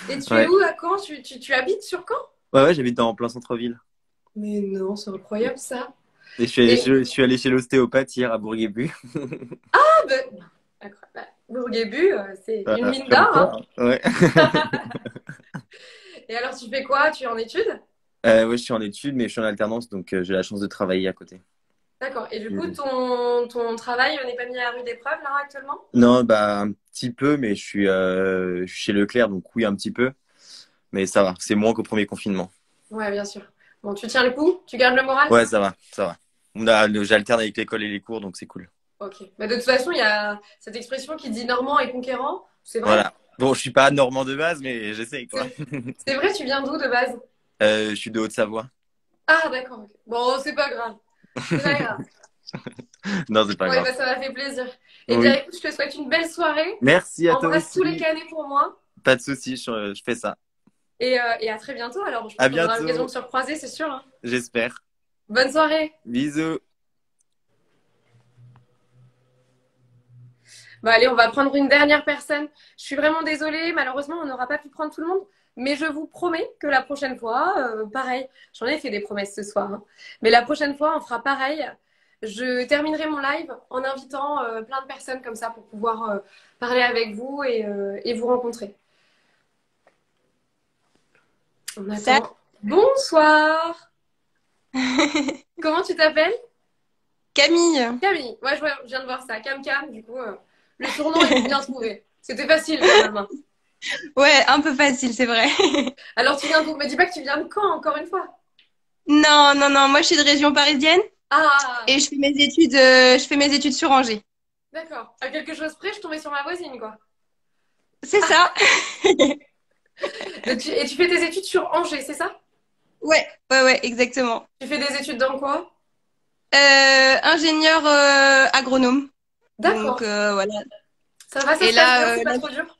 Et tu es Ouais. où à Caen? Tu habites sur Caen? Ouais, j'habite en plein centre-ville. Mais non, c'est incroyable ça! Et je Et- suis allé chez l'ostéopathe hier à Bourguébu. Ah, ben, incroyable. Bah, Bourguébu, c'est une Voilà, mine comme d'or, hein. quoi, ouais. Et alors, tu fais quoi? Tu es en études? Ouais, je suis en études, mais je suis en alternance, donc j'ai la chance de travailler à côté. D'accord. Et du coup, ton travail n'est pas mis à rude épreuve là actuellement? Non, bah un petit peu, mais je suis chez Leclerc, donc oui, un petit peu. Mais ça va, c'est moins qu'au premier confinement. Ouais, bien sûr. Bon, tu tiens le coup? Tu gardes le moral? Ouais, ça va, ça va. J'alterne avec l'école et les cours, donc c'est cool. Ok. Bah, de toute façon, il y a cette expression qui dit normand et conquérant. C'est vrai? Voilà. Bon, je suis pas normand de base, mais j'essaye, quoi. C'est vrai, tu viens d'où de base? Je suis de Haute-Savoie. Ah, d'accord. Ok. Bon, c'est pas grave. C'est pas grave. Non, c'est pas Ouais, grave. bah, ça m'a fait plaisir. Eh Oui. bien, écoute, je te souhaite une belle soirée. Merci à toi Embrasse tous les aussi. canets pour moi. Pas de souci, je fais ça. Et à très bientôt. Alors, je pense À qu'on aura bientôt, l'occasion de se recroiser, c'est sûr, hein. j'espère. Bonne soirée. Bisous. Bon, allez, on va prendre une dernière personne. Je suis vraiment désolée. Malheureusement, on n'aura pas pu prendre tout le monde. Mais je vous promets que la prochaine fois, pareil, j'en ai fait des promesses ce soir, hein. Mais la prochaine fois, on fera pareil. Je terminerai mon live en invitant plein de personnes comme ça pour pouvoir parler avec vous et vous rencontrer. On Ça- attend. Bonsoir. Comment tu t'appelles? Camille. Camille. Ouais, je viens de voir ça. Cam Cam, du coup, le surnom est bien trouvé. C'était facile quand même, hein. Ouais, un peu facile, c'est vrai. Alors, tu viens d'où? Me dis pas que tu viens de Caen, encore une fois. Non, non, non, moi je suis de région parisienne Ah, et je fais mes études sur Angers. d'accord. À quelque chose près, je tombais sur ma voisine, quoi. C'est ça? Et tu fais tes études sur Angers, c'est ça? Ouais, ouais, ouais, exactement. Tu fais des études dans quoi? Ingénieur agronome. D'accord. Donc voilà. Ça va, ça Et se passe là, bien, c'est pas là- trop dur?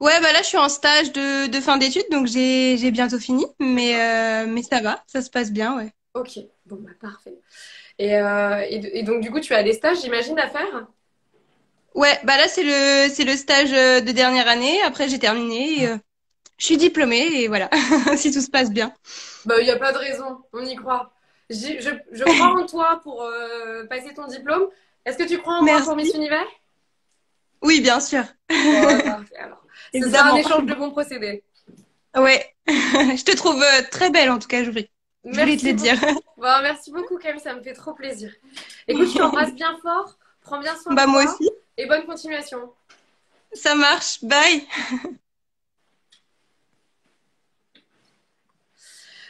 Ouais, bah là je suis en stage de fin d'études, donc j'ai bientôt fini, mais ça va, ça se passe bien, ouais. Ok, bon, bah parfait. Et donc, du coup, tu as des stages, j'imagine, à faire? Ouais, bah là c'est le stage de dernière année. Après j'ai terminé, je suis diplômée et voilà, si tout se passe bien. Bah, il n'y a pas de raison, on y croit. Je crois en toi pour passer ton diplôme. Est-ce que tu crois en moi pour Miss Merci. Univers? Oui, bien sûr, Bon, parfait, alors. Ce sera un évidemment. échange de bons procédés. Ouais, je te trouve très belle en tout cas, je voulais te Merci le dire. beaucoup. Bon, merci beaucoup, Camille, ça me fait trop plaisir. Écoute, je t'embrasse bien fort, prends bien soin de Bah moi toi aussi, et bonne continuation. ça marche, bye.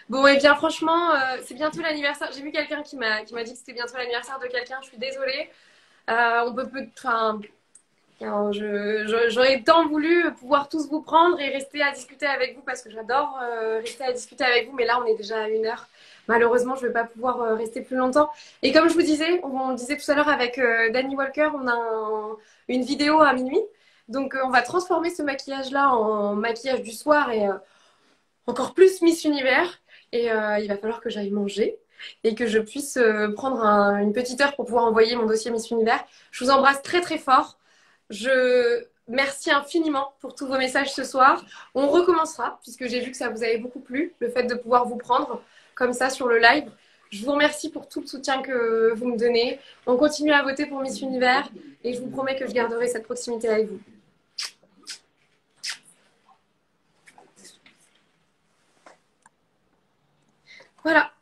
Bon, et bien franchement, c'est bientôt l'anniversaire. J'ai vu quelqu'un qui m'a dit que c'était bientôt l'anniversaire de quelqu'un. Je suis désolée. Enfin, alors, j'aurais tant voulu pouvoir tous vous prendre et rester à discuter avec vous parce que j'adore rester à discuter avec vous. Mais là, on est déjà à 1 heure. Malheureusement, je ne vais pas pouvoir rester plus longtemps. Et comme je vous disais, on disait tout à l'heure avec Danny Walker, on a une vidéo à minuit. Donc, on va transformer ce maquillage-là en maquillage du soir et encore plus Miss Univers. Et il va falloir que j'aille manger et que je puisse prendre une petite heure pour pouvoir envoyer mon dossier Miss Univers. Je vous embrasse très très fort. Je merci infiniment pour tous vos messages ce soir. On recommencera puisque j'ai vu que ça vous avait beaucoup plu, le fait de pouvoir vous prendre comme ça sur le live. Je vous remercie pour tout le soutien que vous me donnez. On continue à voter pour Miss Univers et je vous promets que je garderai cette proximité avec vous. Voilà.